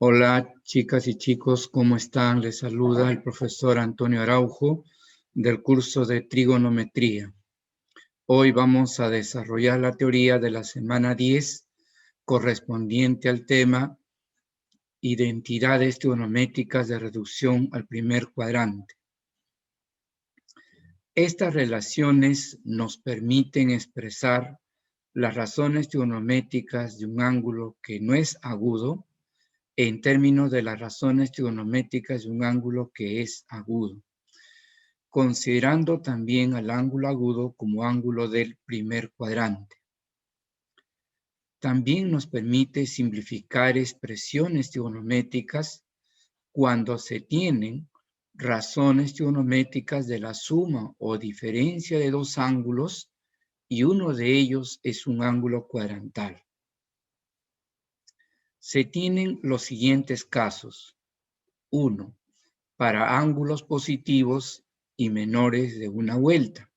Hola, chicas y chicos, ¿cómo están? Les saluda el profesor Antonio Araujo del curso de trigonometría. Hoy vamos a desarrollar la teoría de la semana 10 correspondiente al tema identidades trigonométricas de reducción al primer cuadrante. Estas relaciones nos permiten expresar las razones trigonométricas de un ángulo que no es agudo en términos de las razones trigonométricas de un ángulo que es agudo, considerando también al ángulo agudo como ángulo del primer cuadrante. También nos permite simplificar expresiones trigonométricas cuando se tienen razones trigonométricas de la suma o diferencia de dos ángulos y uno de ellos es un ángulo cuadrantal. Se tienen los siguientes casos. 1. Para ángulos positivos y menores de una vuelta.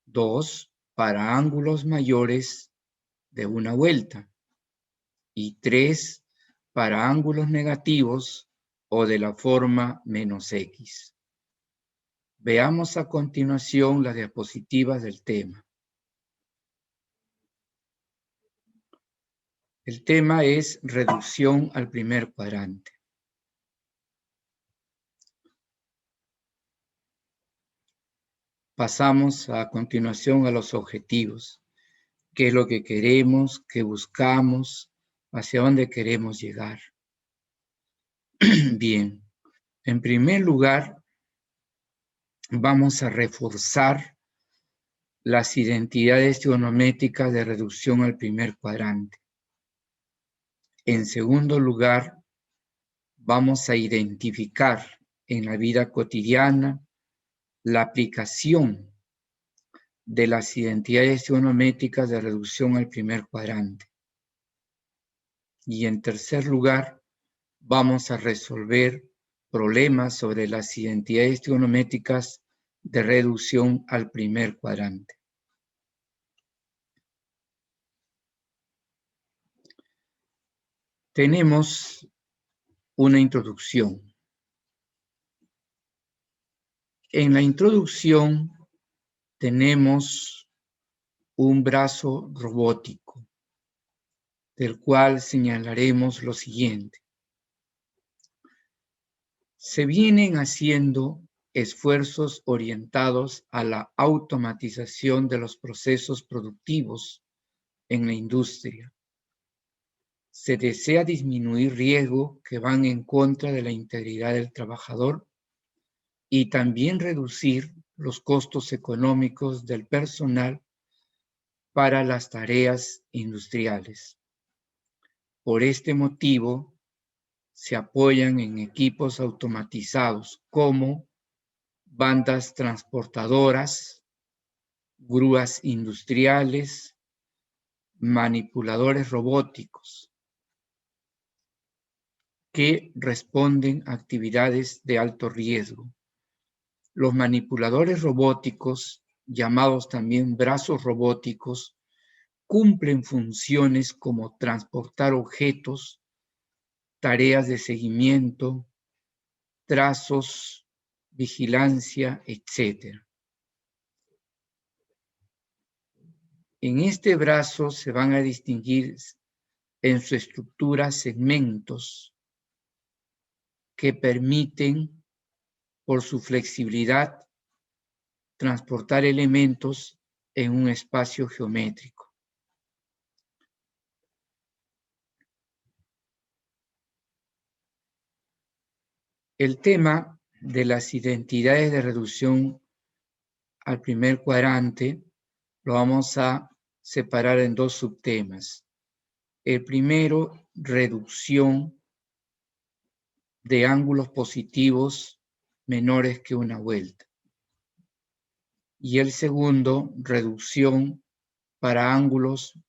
2. Para ángulos mayores de una vuelta. Y 3. Para ángulos negativos o de la forma menos x. Veamos a continuación las diapositivas del tema. El tema es reducción al primer cuadrante. Pasamos a continuación a los objetivos. ¿Qué es lo que queremos? ¿Qué buscamos? ¿Hacia dónde queremos llegar? Bien, en primer lugar, vamos a reforzar las identidades trigonométricas de reducción al primer cuadrante. En segundo lugar, vamos a identificar en la vida cotidiana la aplicación de las identidades trigonométricas de reducción al primer cuadrante. Y en tercer lugar, vamos a resolver problemas sobre las identidades trigonométricas de reducción al primer cuadrante. Tenemos una introducción. En la introducción tenemos un brazo robótico, del cual señalaremos lo siguiente. Se vienen haciendo esfuerzos orientados a la automatización de los procesos productivos en la industria. Se desea disminuir riesgos que van en contra de la integridad del trabajador y también reducir los costos económicos del personal para las tareas industriales. Por este motivo, se apoyan en equipos automatizados como bandas transportadoras, grúas industriales, manipuladores robóticos que responden a actividades de alto riesgo. Los manipuladores robóticos, llamados también brazos robóticos, cumplen funciones como transportar objetos, tareas de seguimiento, trazos, vigilancia, etc. En este brazo se van a distinguir en su estructura segmentos que permiten, por su flexibilidad, transportar elementos en un espacio geométrico. El tema de las identidades de reducción al primer cuadrante lo vamos a separar en dos subtemas. El primero, reducción de ángulos positivos menores que una vuelta. Y el segundo, reducción para ángulos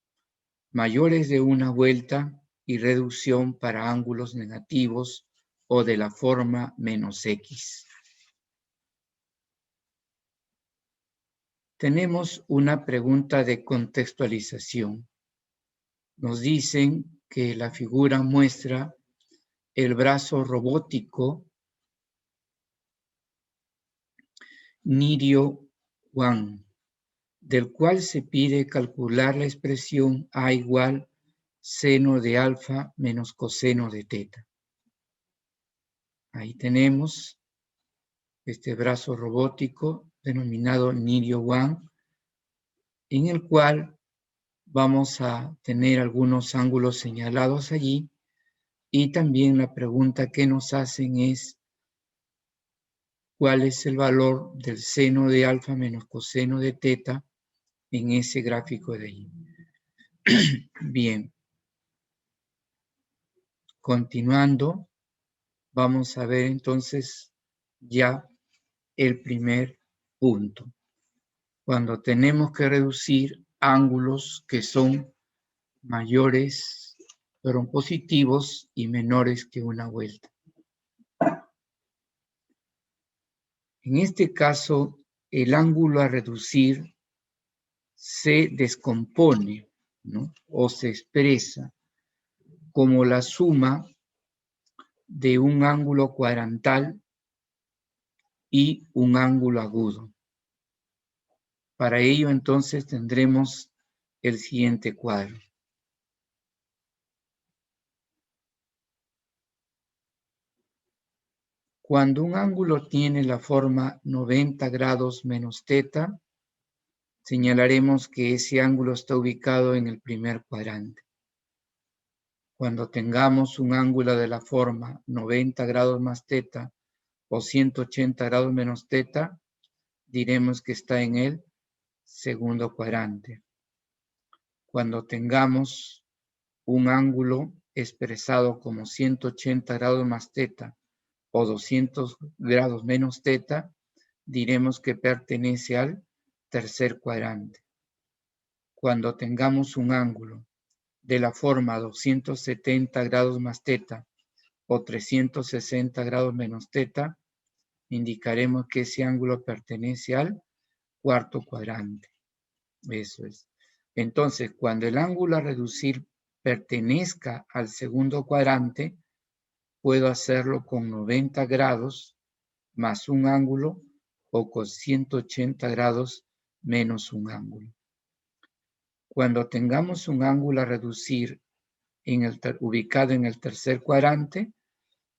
mayores de una vuelta y reducción para ángulos negativos o de la forma menos x. Tenemos una pregunta de contextualización. Nos dicen que la figura muestra el brazo robótico Nirio Wang, del cual se pide calcular la expresión A igual seno de alfa menos coseno de teta. Ahí tenemos este brazo robótico denominado Nirio Wang, en el cual vamos a tener algunos ángulos señalados allí, y también la pregunta que nos hacen es cuál es el valor del seno de alfa menos coseno de teta en ese gráfico de ahí. Bien, continuando, vamos a ver entonces ya el primer punto. Cuando tenemos que reducir ángulos que son mayores, pero positivos y menores que una vuelta. En este caso, el ángulo a reducir se descompone, ¿no? O se expresa como la suma de un ángulo cuadrantal y un ángulo agudo. Para ello, entonces, tendremos el siguiente cuadro. Cuando un ángulo tiene la forma 90 grados menos teta, señalaremos que ese ángulo está ubicado en el primer cuadrante. Cuando tengamos un ángulo de la forma 90 grados más teta o 180 grados menos teta, diremos que está en el segundo cuadrante. Cuando tengamos un ángulo expresado como 180 grados más teta o 200 grados menos teta, diremos que pertenece al tercer cuadrante. Cuando tengamos un ángulo de la forma 270 grados más teta o 360 grados menos teta, indicaremos que ese ángulo pertenece al cuarto cuadrante. Eso es. Entonces, cuando el ángulo a reducir pertenezca al segundo cuadrante, puedo hacerlo con 90 grados más un ángulo o con 180 grados menos un ángulo. Cuando tengamos un ángulo a reducir ubicado en el tercer cuadrante,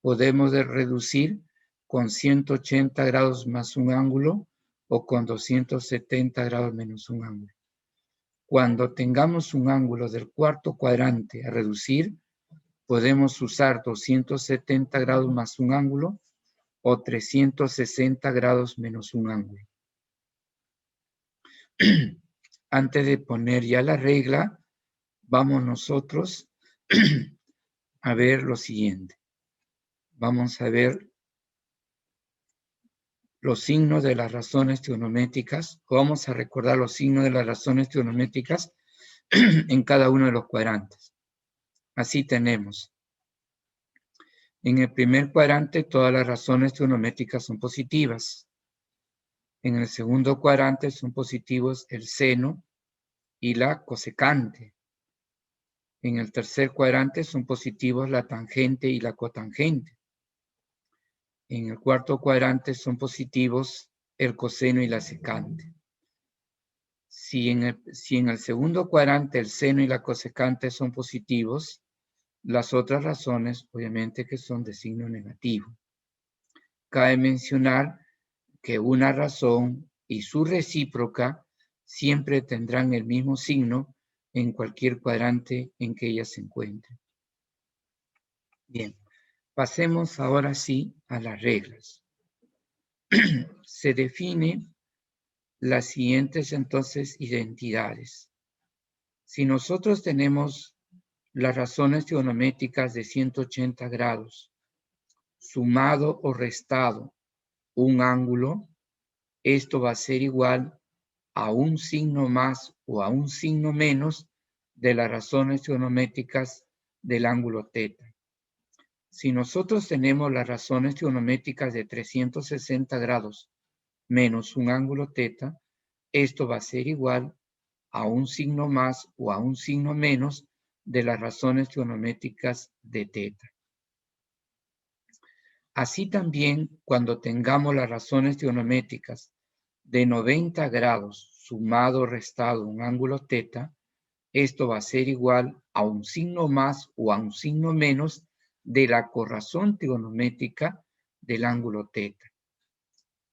podemos reducir con 180 grados más un ángulo o con 270 grados menos un ángulo. Cuando tengamos un ángulo del cuarto cuadrante a reducir, podemos usar 270 grados más un ángulo o 360 grados menos un ángulo. Antes de poner ya la regla, vamos nosotros a ver lo siguiente. Vamos a ver los signos de las razones trigonométricas, o vamos a recordar los signos de las razones trigonométricas en cada uno de los cuadrantes. Así tenemos. En el primer cuadrante, todas las razones trigonométricas son positivas. En el segundo cuadrante son positivos el seno y la cosecante. En el tercer cuadrante son positivos la tangente y la cotangente. En el cuarto cuadrante son positivos el coseno y la secante. Si en el segundo cuadrante el seno y la cosecante son positivos, las otras razones, obviamente, que son de signo negativo. Cabe mencionar que una razón y su recíproca siempre tendrán el mismo signo en cualquier cuadrante en que ellas se encuentren. Bien, pasemos ahora sí a las reglas. Se define las siguientes entonces identidades. Si nosotros tenemos las razones trigonométricas de 180 grados, sumado o restado un ángulo, esto va a ser igual a un signo más o a un signo menos de las razones trigonométricas del ángulo teta. Si nosotros tenemos las razones trigonométricas de 360 grados menos un ángulo teta, esto va a ser igual a un signo más o a un signo menos de las razones trigonométricas de teta. Así también, cuando tengamos las razones trigonométricas de 90 grados sumado o restado un ángulo θ, esto va a ser igual a un signo más o a un signo menos de la corrazón trigonométrica del ángulo θ.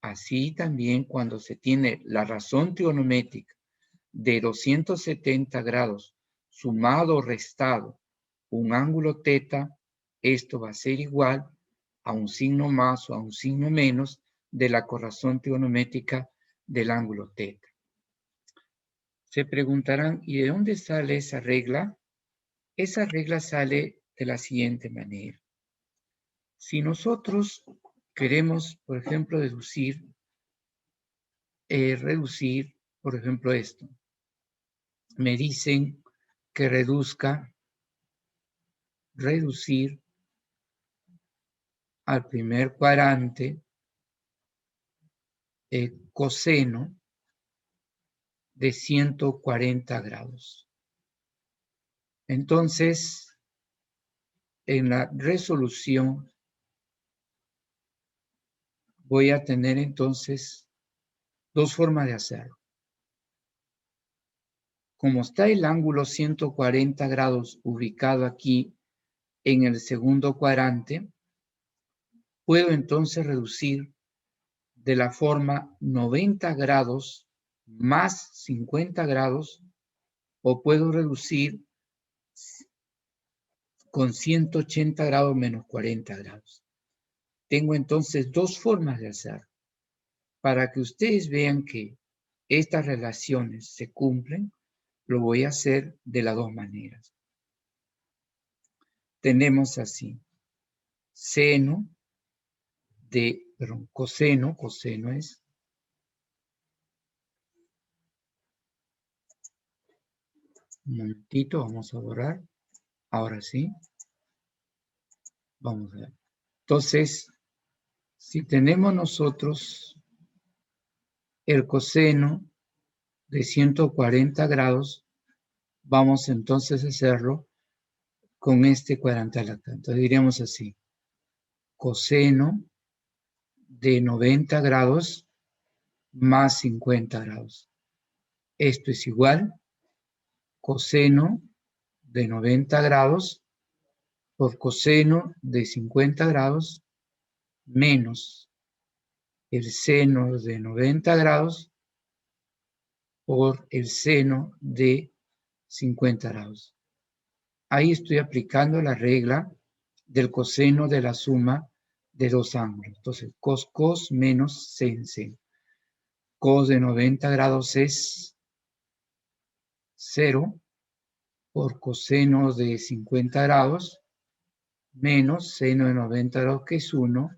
Así también, cuando se tiene la razón trigonométrica de 270 grados sumado o restado un ángulo θ, esto va a ser igual a un signo más o a un signo menos de la corrazón trigonométrica del ángulo θ. Se preguntarán, ¿y de dónde sale esa regla? Esa regla sale de la siguiente manera. Si nosotros queremos, por ejemplo, reducir, por ejemplo, esto. Me dicen que reducir al primer cuadrante coseno de 140 grados. Entonces, en la resolución voy a tener entonces dos formas de hacerlo. Como está el ángulo 140 grados ubicado aquí en el segundo cuadrante, puedo entonces reducir de la forma 90 grados más 50 grados, o puedo reducir con 180 grados menos 40 grados. Tengo entonces dos formas de hacerlo. Para que ustedes vean que estas relaciones se cumplen, lo voy a hacer de las dos maneras. Tenemos así, coseno es un momentito, vamos a borrar. Ahora sí. Vamos a ver. Entonces, si tenemos nosotros el coseno de 140 grados, vamos entonces a hacerlo con este cuadrantal acá. Entonces diríamos así, coseno de 90 grados más 50 grados. Esto es igual coseno de 90 grados por coseno de 50 grados menos el seno de 90 grados por el seno de 50 grados. Ahí estoy aplicando la regla del coseno de la suma de dos ángulos. Entonces, cos menos sen. Cos de 90 grados es 0 por coseno de 50 grados menos seno de 90 grados, que es 1,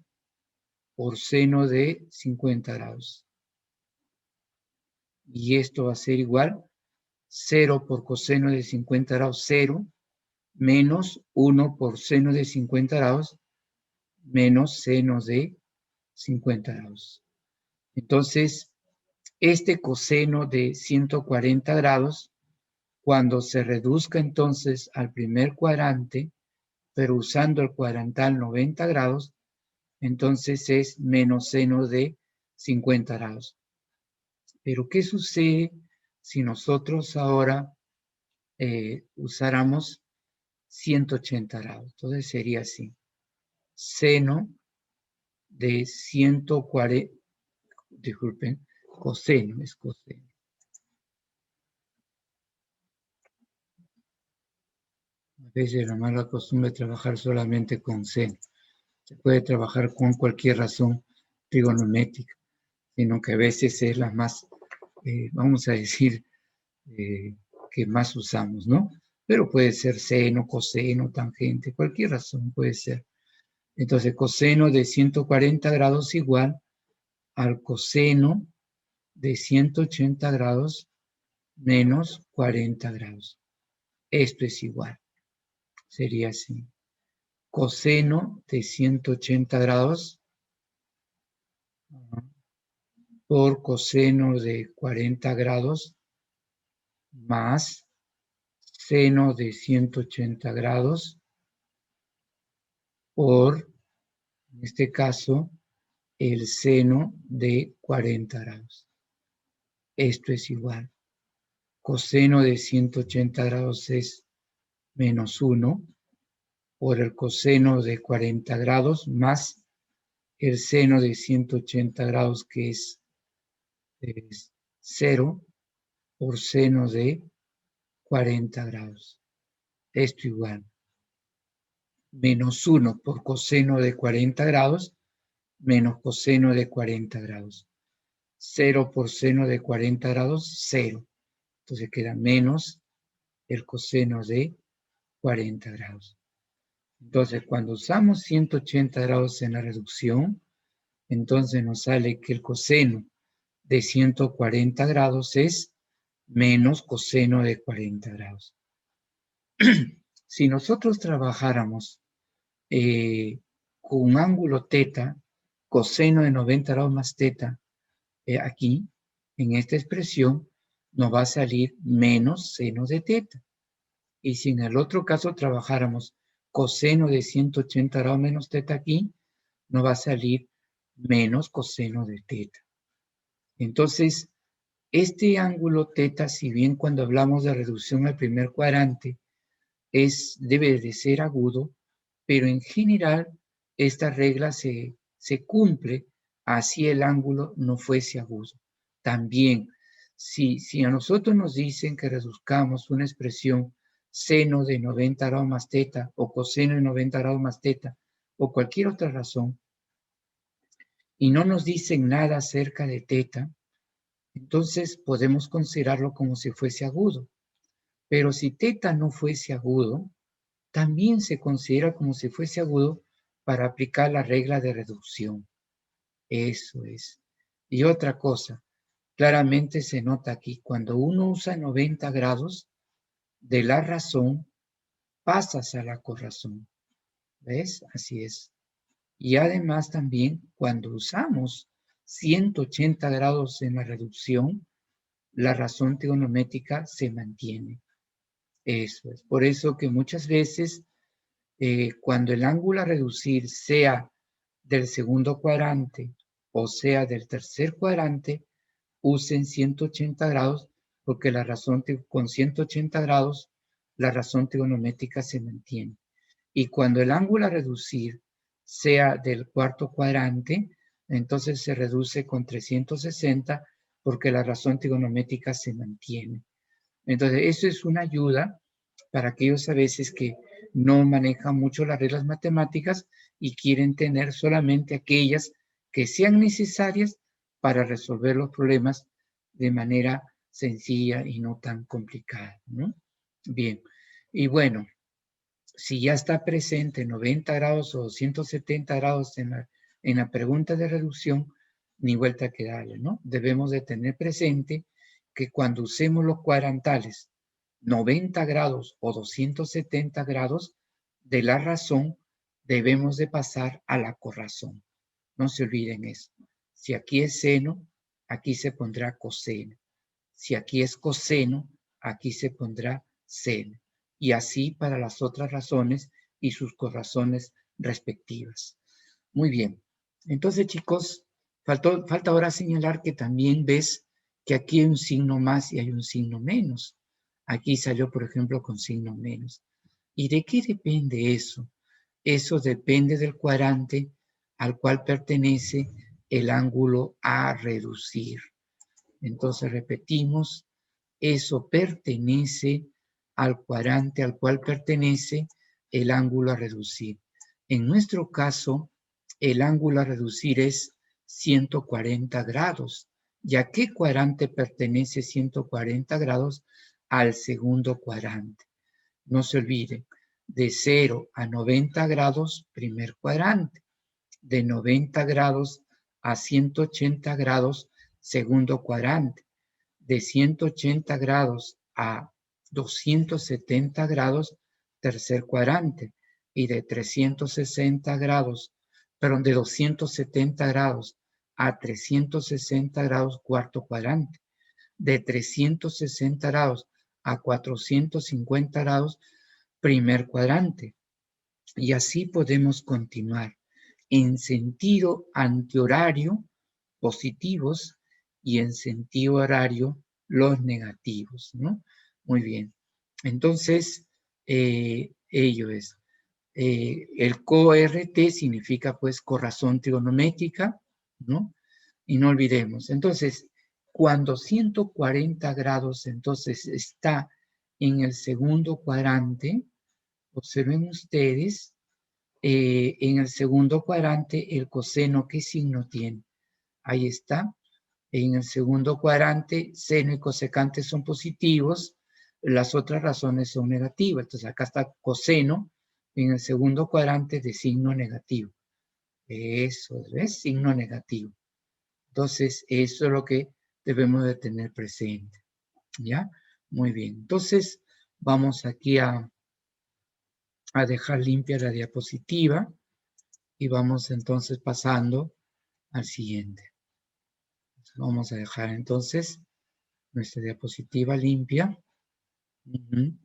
por seno de 50 grados. Y esto va a ser igual 0 por coseno de 50 grados, 0, menos 1 por seno de 50 grados, menos seno de 50 grados. Entonces, este coseno de 140 grados, cuando se reduzca entonces al primer cuadrante, pero usando el cuadrantal 90 grados, entonces es menos seno de 50 grados. Pero, ¿qué sucede si nosotros ahora usáramos 180 grados? Entonces sería así. Seno de 140, disculpen, coseno, es coseno. A veces la mala costumbre es trabajar solamente con seno. Se puede trabajar con cualquier razón trigonométrica, sino que a veces es la más, vamos a decir, que más usamos, ¿no? Pero puede ser seno, coseno, tangente, cualquier razón puede ser. Entonces, coseno de 140 grados igual al coseno de 180 grados menos 40 grados. Esto es igual. Sería así. Coseno de 180 grados por coseno de 40 grados más seno de 180 grados por En este caso, el seno de 40 grados. Esto es igual. Coseno de 180 grados es menos 1 por el coseno de 40 grados más el seno de 180 grados, que es 0 por seno de 40 grados. Esto igual. Menos 1 por coseno de 40 grados menos coseno de 40 grados. 0 por seno de 40 grados, 0. Entonces queda menos el coseno de 40 grados. Entonces, cuando usamos 180 grados en la reducción, entonces nos sale que el coseno de 140 grados es menos coseno de 40 grados. Si nosotros trabajáramos con un ángulo teta, coseno de 90 grados más teta, aquí, en esta expresión, nos va a salir menos seno de teta. Y si en el otro caso trabajáramos coseno de 180 grados menos teta aquí, nos va a salir menos coseno de teta. Entonces, este ángulo teta, si bien cuando hablamos de reducción al primer cuadrante, debe de ser agudo, pero en general esta regla se cumple así el ángulo no fuese agudo. También, si a nosotros nos dicen que reduzcamos una expresión seno de 90 grados más teta o coseno de 90 grados más teta o cualquier otra razón, y no nos dicen nada acerca de teta, entonces podemos considerarlo como si fuese agudo. Pero si teta no fuese agudo, también se considera como si fuese agudo para aplicar la regla de reducción. Eso es. Y otra cosa, claramente se nota aquí, cuando uno usa 90 grados, de la razón pasas a la corrazón. ¿Ves? Así es. Y además también, cuando usamos 180 grados en la reducción, la razón trigonométrica se mantiene. Eso es. Por eso que muchas veces, cuando el ángulo a reducir sea del segundo cuadrante o sea del tercer cuadrante, usen 180 grados porque la razón con 180 grados la razón trigonométrica se mantiene. Y cuando el ángulo a reducir sea del cuarto cuadrante, entonces se reduce con 360 porque la razón trigonométrica se mantiene. Entonces, eso es una ayuda para aquellos a veces que no manejan mucho las reglas matemáticas y quieren tener solamente aquellas que sean necesarias para resolver los problemas de manera sencilla y no tan complicada, ¿no? Bien, y bueno, si ya está presente 90 grados o 170 grados en la pregunta de reducción, ni vuelta que darle, ¿no? Debemos de tener presente que cuando usemos los cuadrantales 90 grados o 270 grados de la razón, debemos de pasar a la corrazón. No se olviden eso. Si aquí es seno, aquí se pondrá coseno. Si aquí es coseno, aquí se pondrá seno. Y así para las otras razones y sus corrazones respectivas. Muy bien. Entonces, chicos, falta ahora señalar que también ves que aquí hay un signo más y hay un signo menos. Aquí salió, por ejemplo, con signo menos. ¿Y de qué depende eso? Eso depende del cuadrante al cual pertenece el ángulo a reducir. Entonces, repetimos, eso pertenece al cuadrante al cual pertenece el ángulo a reducir. En nuestro caso, el ángulo a reducir es 140 grados. ¿Y a qué cuadrante pertenece 140 grados? Al segundo cuadrante. No se olviden, de 0 a 90 grados, primer cuadrante. De 90 grados a 180 grados, segundo cuadrante. De 180 grados a 270 grados, tercer cuadrante. Y de 360 grados, perdón, de 270 grados a 360 grados, cuarto cuadrante. De 360 grados a 450 grados, primer cuadrante. Y así podemos continuar. en sentido antihorario positivos y en sentido horario los negativos, ¿no? Muy bien. Entonces, ello es. El CORT significa pues corrazón trigonométrica, ¿no? Y no olvidemos. Entonces, cuando 140 grados entonces está en el segundo cuadrante, observen ustedes, en el segundo cuadrante el coseno, ¿qué signo tiene? Ahí está. En el segundo cuadrante, seno y cosecante son positivos, las otras razones son negativas. Entonces acá está coseno en el segundo cuadrante de signo negativo. Eso es signo negativo. Entonces, eso es lo que debemos de tener presente. ¿Ya? Muy bien. Entonces, vamos aquí a dejar limpia la diapositiva y vamos entonces pasando al siguiente. Vamos a dejar entonces nuestra diapositiva limpia. Ahí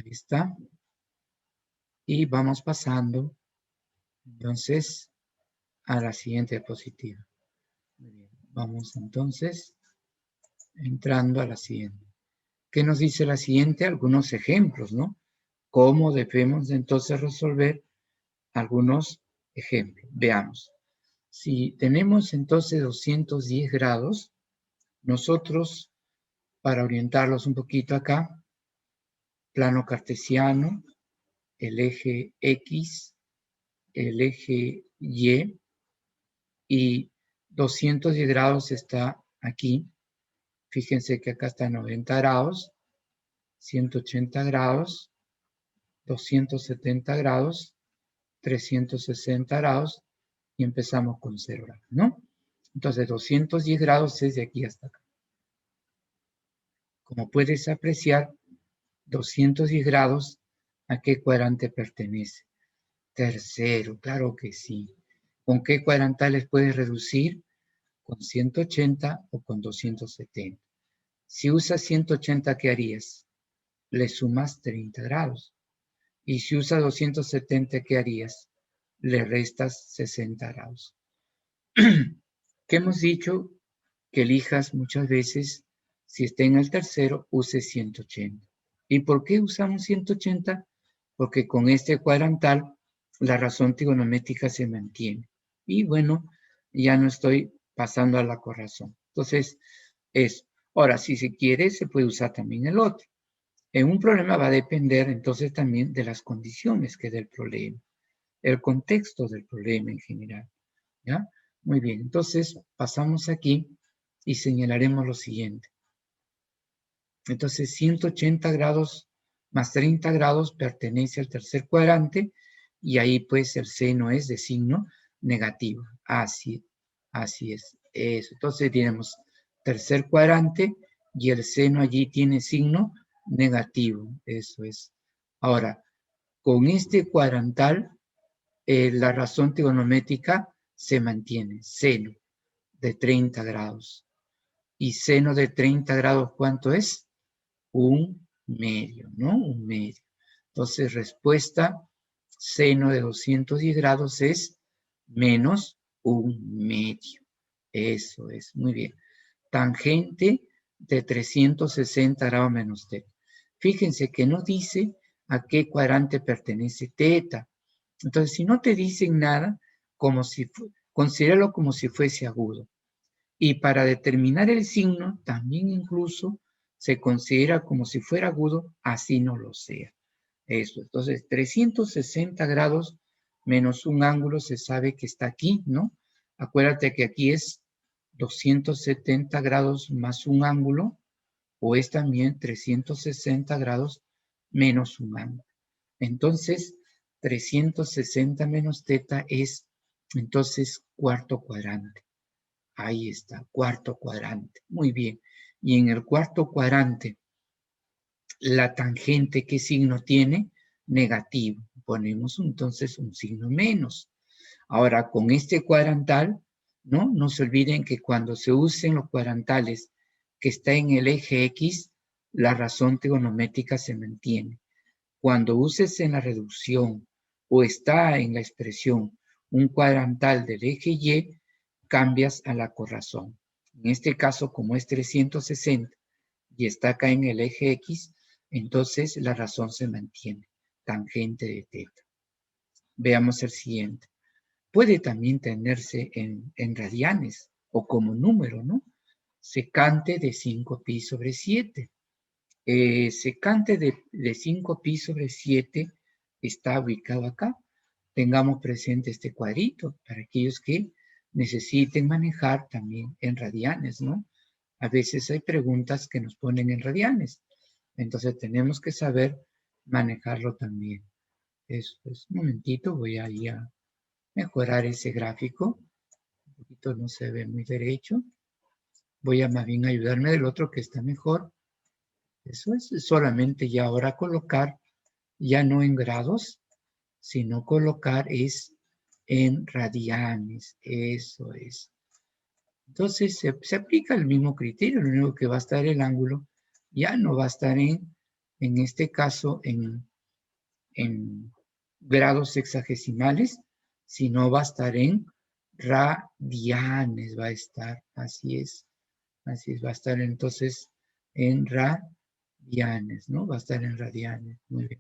está. Y vamos pasando entonces a la siguiente diapositiva. Muy bien. Vamos entonces entrando a la siguiente. ¿Qué nos dice la siguiente? Algunos ejemplos, ¿no? ¿Cómo debemos entonces resolver algunos ejemplos? Veamos. Si tenemos entonces 210 grados, nosotros, para orientarlos un poquito acá, plano cartesiano, el eje X, el eje Y 210 grados está aquí. Fíjense que acá está 90 grados, 180 grados, 270 grados, 360 grados y empezamos con 0 grados, ¿no? Entonces 210 grados es de aquí hasta acá. Como puedes apreciar, 210 grados, ¿a qué cuadrante pertenece? Tercero, claro que sí. ¿Con qué cuadrantales puedes reducir? Con 180 o con 270. Si usas 180, ¿qué harías? Le sumas 30 grados. Y si usas 270, ¿qué harías? Le restas 60 grados. ¿Qué hemos dicho? Que elijas muchas veces, si está en el tercero, use 180. ¿Y por qué usamos 180? Porque con este cuadrantal la razón trigonométrica se mantiene. Y bueno, ya no estoy pasando a la corrazón. Entonces, eso. Ahora, si se quiere, se puede usar también el otro. En un problema va a depender entonces también de las condiciones que del problema, el contexto del problema en general. ¿Ya? Muy bien, entonces pasamos aquí y señalaremos lo siguiente. Entonces 180 grados más 30 grados pertenece al tercer cuadrante y ahí pues el seno es de signo negativo. Así es. Eso. Entonces tenemos tercer cuadrante y el seno allí tiene signo negativo. Eso es. Ahora, con este cuadrantal, la razón trigonométrica se mantiene. Seno de 30 grados. ¿Y seno de 30 grados cuánto es? Un medio, ¿no? Un medio. Entonces, respuesta, seno de 210 grados es menos un medio. Eso es, muy bien. Tangente de 360 grados menos θ. Fíjense que no dice a qué cuadrante pertenece θ. Entonces, si no te dicen nada, considéralo como si fuese agudo. Y para determinar el signo, también incluso se considera como si fuera agudo, así no lo sea. Eso, entonces 360 grados menos un ángulo se sabe que está aquí, ¿no? Acuérdate que aquí es 270 grados más un ángulo, o es también 360 grados menos un ángulo. Entonces, 360 menos θ es, entonces, cuarto cuadrante. Ahí está, cuarto cuadrante. Muy bien. Y en el cuarto cuadrante, la tangente, ¿qué signo tiene? Negativo. Ponemos entonces un signo menos. Ahora, con este cuadrantal, ¿no? No se olviden que cuando se usen los cuadrantales que está en el eje X, la razón trigonométrica se mantiene. Cuando uses en la reducción o está en la expresión un cuadrantal del eje Y, cambias a la corrazón. En este caso, como es 360 y está acá en el eje X, entonces la razón se mantiene, tangente de θ. Veamos el siguiente. Puede también tenerse en radianes o como número, ¿no? Secante de 5pi sobre 7. Secante de 5pi sobre 7 está ubicado acá. Tengamos presente este cuadrito para aquellos que necesiten manejar también en radianes, ¿no? A veces hay preguntas que nos ponen en radianes. Entonces tenemos que saber manejarlo también. Eso es. Un momentito, voy a ir a mejorar ese gráfico. Un poquito no se ve muy derecho. Voy a más bien ayudarme del otro que está mejor. Eso es solamente ya ahora colocar, ya no en grados, sino colocar es en radianes. Eso es. Entonces se aplica el mismo criterio, lo único que va a estar el ángulo ya no va a estar en este caso, en grados sexagesimales, sino va a estar en radianes, va a estar, así es, va a estar entonces en radianes, ¿no? Va a estar en radianes, muy bien.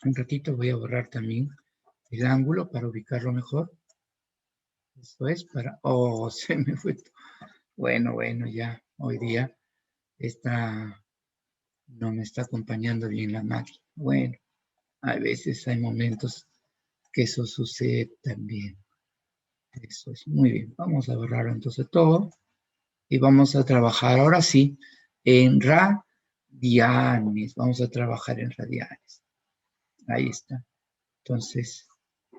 Un ratito voy a borrar también el ángulo para ubicarlo mejor. Esto es para, oh, se me fue. Bueno, ya, hoy día no me está acompañando bien la máquina. Bueno, a veces hay momentos que eso sucede también. Eso es muy bien. Vamos a borrar entonces todo y vamos a trabajar ahora sí en radianes. Vamos a trabajar en radianes. Ahí está. Entonces,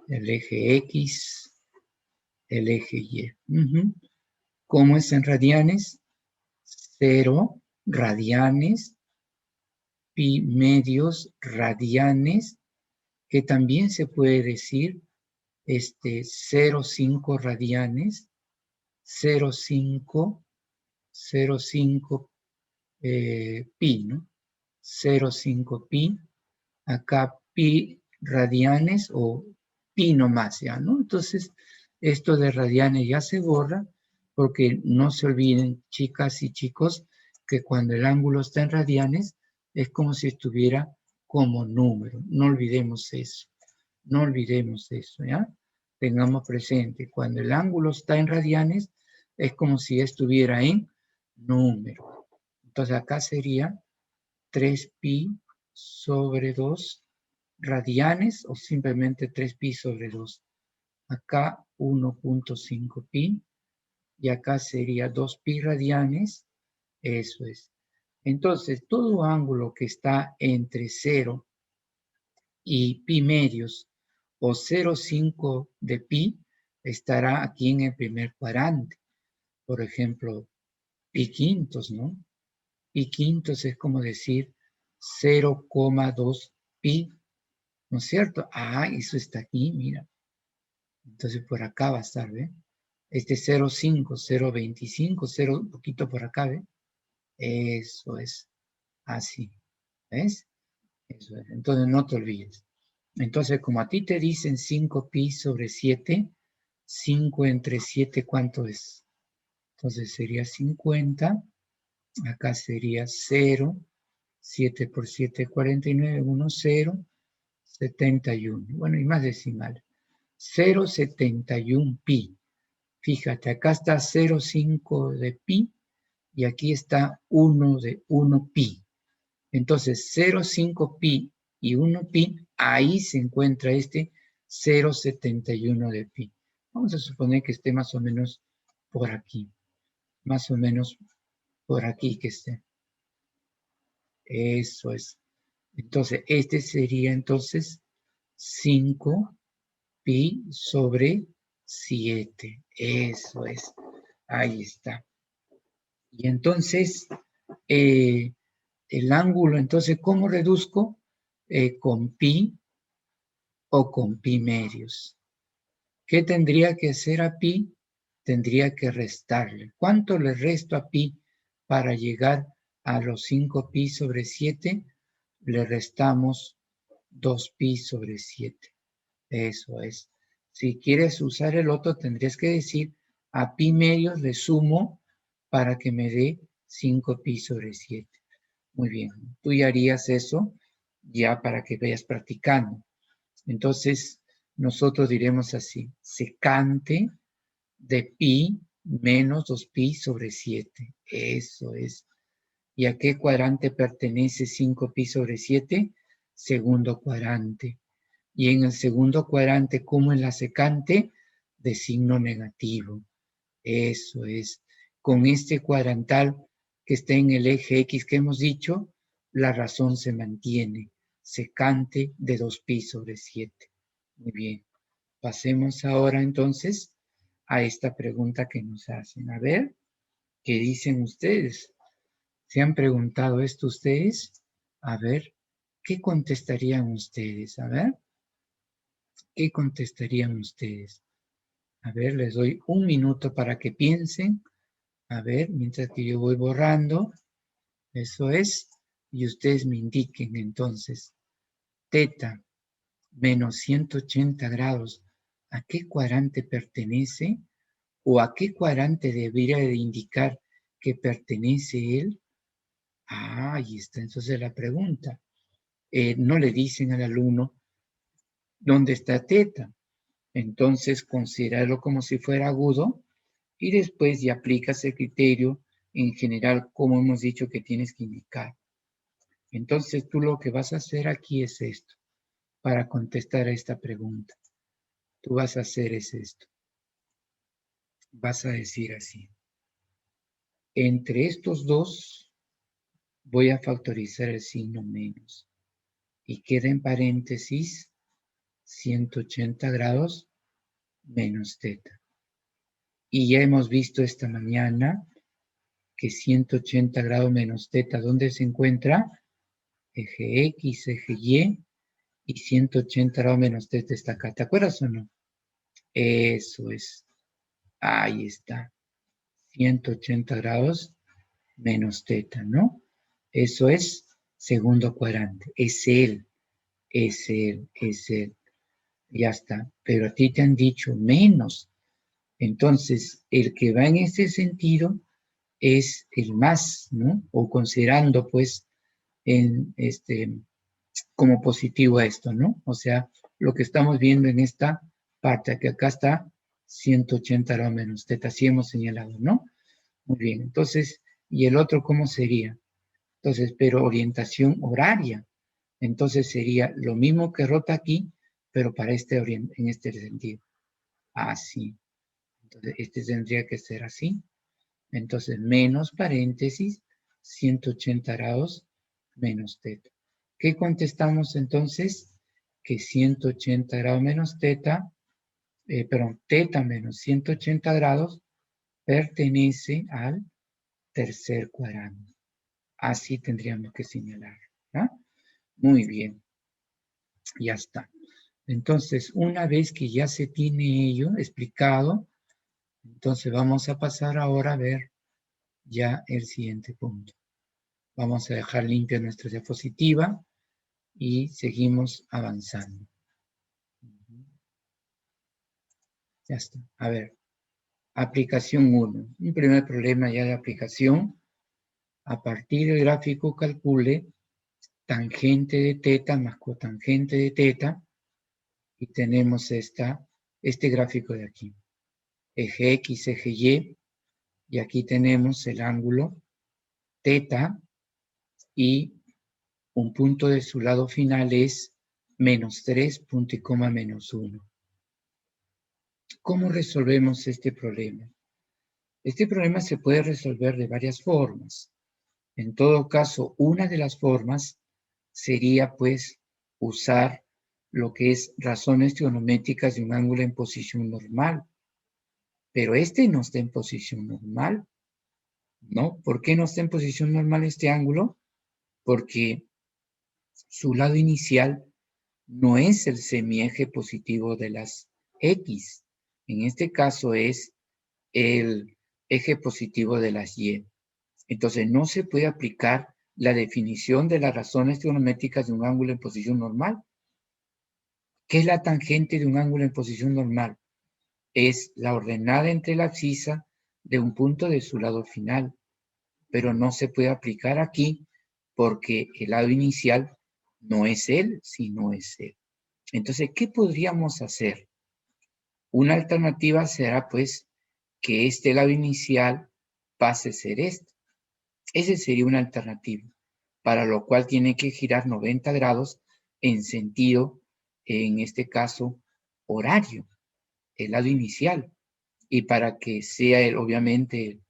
el eje X, el eje Y. ¿Cómo es en radianes? 0 radianes, pi medios radianes, que también se puede decir 0,5 radianes, 0,5 pi, ¿no? 0,5 pi, acá pi radianes o pi nomás ya, ¿no? Entonces, esto de radianes ya se borra porque no se olviden, chicas y chicos, que cuando el ángulo está en radianes es como si estuviera como número. No olvidemos eso. No olvidemos eso, ¿ya? Tengamos presente, cuando el ángulo está en radianes, es como si estuviera en número. Entonces acá sería 3pi sobre 2 radianes o simplemente 3pi sobre 2. Acá 1.5 pi y acá sería 2pi radianes. Eso es. Entonces, todo ángulo que está entre 0 y pi medios o 0,5 de pi estará aquí en el primer cuadrante. Por ejemplo, pi quintos, ¿no? Pi quintos es como decir 0,2 pi, ¿no es cierto? Ah, eso está aquí, mira. Entonces por acá va a estar, ¿ve? 0,5, 0,25, 0, un poquito por acá, ¿ve? Eso es así, ¿ves? Eso es. Entonces no te olvides. Entonces, como a ti te dicen 5pi sobre 7, 5 entre 7, ¿cuánto es? Entonces sería 50, acá sería 0, 7 por 7, 49, 1, 0, 71. Bueno, y más decimal. 0,71 pi. Fíjate, acá está 0,5 de pi y aquí está 1 de 1 pi. Entonces, 0,5 pi y 1 pi, ahí se encuentra 0,71 de pi. Vamos a suponer que esté más o menos por aquí. Más o menos por aquí que esté. Eso es. Entonces, sería entonces 5 pi sobre 7. Eso es. Ahí está. Y entonces, el ángulo, entonces, ¿cómo reduzco? Con pi o con pi medios. ¿Qué tendría que hacer a pi? Tendría que restarle. ¿Cuánto le resto a pi para llegar a los 5 pi sobre 7? Le restamos 2 pi sobre 7. Eso es. Si quieres usar el otro, tendrías que decir a pi medios le sumo para que me dé 5pi sobre 7. Muy bien, tú ya harías eso ya para que vayas practicando. Entonces, nosotros diremos así, secante de pi menos 2pi sobre 7. Eso es. ¿Y a qué cuadrante pertenece 5pi sobre 7? Segundo cuadrante. Y en el segundo cuadrante, ¿cómo es la secante? De signo negativo. Eso es. Con este cuadrantal que está en el eje X que hemos dicho, la razón se mantiene. Secante de 2pi sobre 7. Muy bien. Pasemos ahora entonces a esta pregunta que nos hacen. A ver, ¿qué dicen ustedes? ¿Se han preguntado esto ustedes? A ver, ¿qué contestarían ustedes? A ver, ¿qué contestarían ustedes? A ver, les doy un minuto para que piensen. A ver, mientras que yo voy borrando. Eso es. Y ustedes me indiquen entonces. Teta menos 180 grados. ¿A qué cuadrante pertenece? ¿O a qué cuadrante debería de indicar que pertenece él? Ah, ahí está entonces la pregunta. No le dicen al alumno dónde está teta. Entonces, considéralo como si fuera agudo y después ya aplicas el criterio en general, como hemos dicho que tienes que indicar. Entonces, tú lo que vas a hacer aquí es esto, para contestar a esta pregunta. Tú vas a hacer es esto. Vas a decir así. Entre estos dos, voy a factorizar el signo menos. Y queda en paréntesis 180 grados menos teta. Y ya hemos visto esta mañana que 180 grados menos teta, ¿dónde se encuentra? Eje X, eje y 180 grados menos teta está acá. ¿Te acuerdas o no? Eso es. Ahí está. 180 grados menos teta, ¿no? Eso es segundo cuadrante. Es él, es él, es él. Ya está. Pero a ti te han dicho menos. Entonces, el que va en ese sentido es el más, ¿no? O considerando, pues, en como positivo a esto, ¿no? O sea, lo que estamos viendo en esta parte, que acá está 180 grados menos teta, así hemos señalado, ¿no? Muy bien, entonces, ¿y el otro cómo sería? Entonces, pero orientación horaria. Entonces sería lo mismo que rota aquí, pero para en este sentido. Así. Entonces, este tendría que ser así. Entonces, menos paréntesis, 180 grados menos teta. ¿Qué contestamos entonces? Que 180 grados menos teta, perdón, teta menos 180 grados pertenece al tercer cuadrante. Así tendríamos que señalar. ¿Ah? Muy bien. Ya está. Entonces, una vez que ya se tiene ello explicado, entonces vamos a pasar ahora a ver ya el siguiente punto. Vamos a dejar limpia nuestra diapositiva y seguimos avanzando. Ya está. A ver, aplicación 1. Un primer problema ya de aplicación. A partir del gráfico calcule tangente de teta más cotangente de teta y tenemos este gráfico de aquí. Eje X, eje y aquí tenemos el ángulo teta y un punto de su lado final es menos 3, punto y coma menos 1. ¿Cómo resolvemos este problema? Este problema se puede resolver de varias formas. En todo caso, una de las formas sería, pues, usar lo que es razones trigonométricas de un ángulo en posición normal. Pero este no está en posición normal, ¿no? ¿Por qué no está en posición normal este ángulo? Porque su lado inicial no es el semieje positivo de las X. En este caso es el eje positivo de las Y. Entonces no se puede aplicar la definición de las razones trigonométricas de un ángulo en posición normal. ¿Qué es la tangente de un ángulo en posición normal? Es la ordenada entre la abscisa de un punto de su lado final, pero no se puede aplicar aquí porque el lado inicial no es él, sino es él. Entonces, ¿qué podríamos hacer? Una alternativa será, pues, que este lado inicial pase a ser este. Esa sería una alternativa, para lo cual tiene que girar 90 grados en sentido, en este caso, horario, el lado inicial. Y para que sea, obviamente,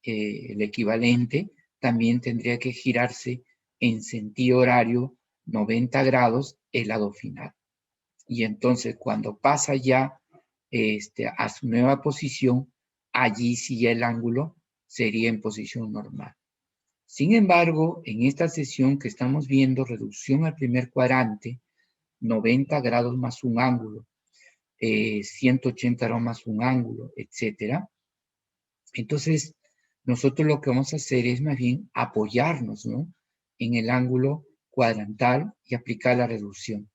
el equivalente, también tendría que girarse en sentido horario 90 grados el lado final. Y entonces cuando pasa ya a su nueva posición, allí sí el ángulo sería en posición normal. Sin embargo, en esta sesión que estamos viendo, reducción al primer cuadrante, 90 grados más un ángulo, 180 grados más un ángulo, etcétera. Entonces, nosotros lo que vamos a hacer es más bien apoyarnos, ¿no?, en el ángulo cuadrantal y aplicar la reducción.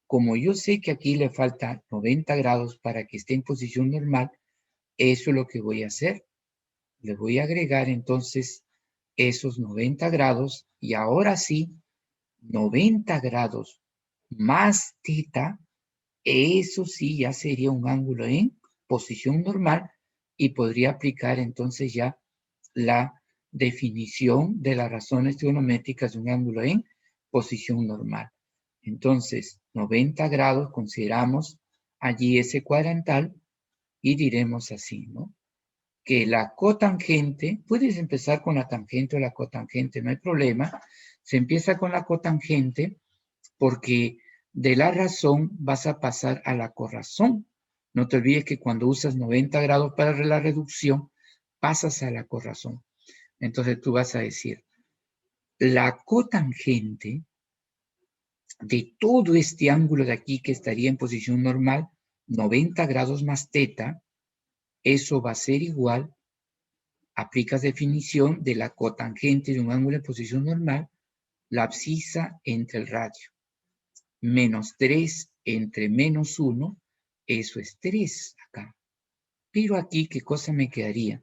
Como yo sé que aquí le falta 90 grados para que esté en posición normal, eso es lo que voy a hacer. Le voy a agregar entonces esos 90 grados y ahora sí, 90 grados más θ, eso sí ya sería un ángulo en posición normal y podría aplicar entonces ya la definición de las razones trigonométricas de un ángulo en posición normal. Entonces, 90 grados consideramos allí ese cuadrantal y diremos así, ¿no?, que la cotangente, puedes empezar con la tangente o la cotangente, no hay problema. Se empieza con la cotangente porque de la razón vas a pasar a la corrazón. No te olvides que cuando usas 90 grados para la reducción, pasas a la corrazón. Entonces tú vas a decir, la cotangente de todo este ángulo de aquí que estaría en posición normal, 90 grados más θ, eso va a ser igual, aplicas definición de la cotangente de un ángulo en posición normal, la abscisa entre el radio, menos 3 entre menos 1, eso es 3 acá. Pero aquí, ¿qué cosa me quedaría?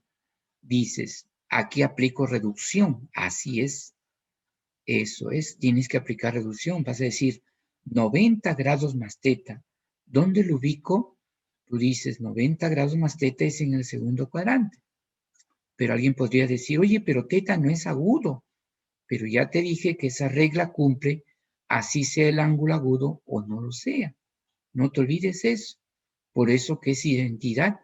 Dices, aquí aplico reducción, así es, eso es, tienes que aplicar reducción, vas a decir 90 grados más θ. ¿Dónde lo ubico? Tú dices 90 grados más θ es en el segundo cuadrante. Pero alguien podría decir, oye, pero θ no es agudo. Pero ya te dije que esa regla cumple así sea el ángulo agudo o no lo sea. No te olvides eso. Por eso que es identidad,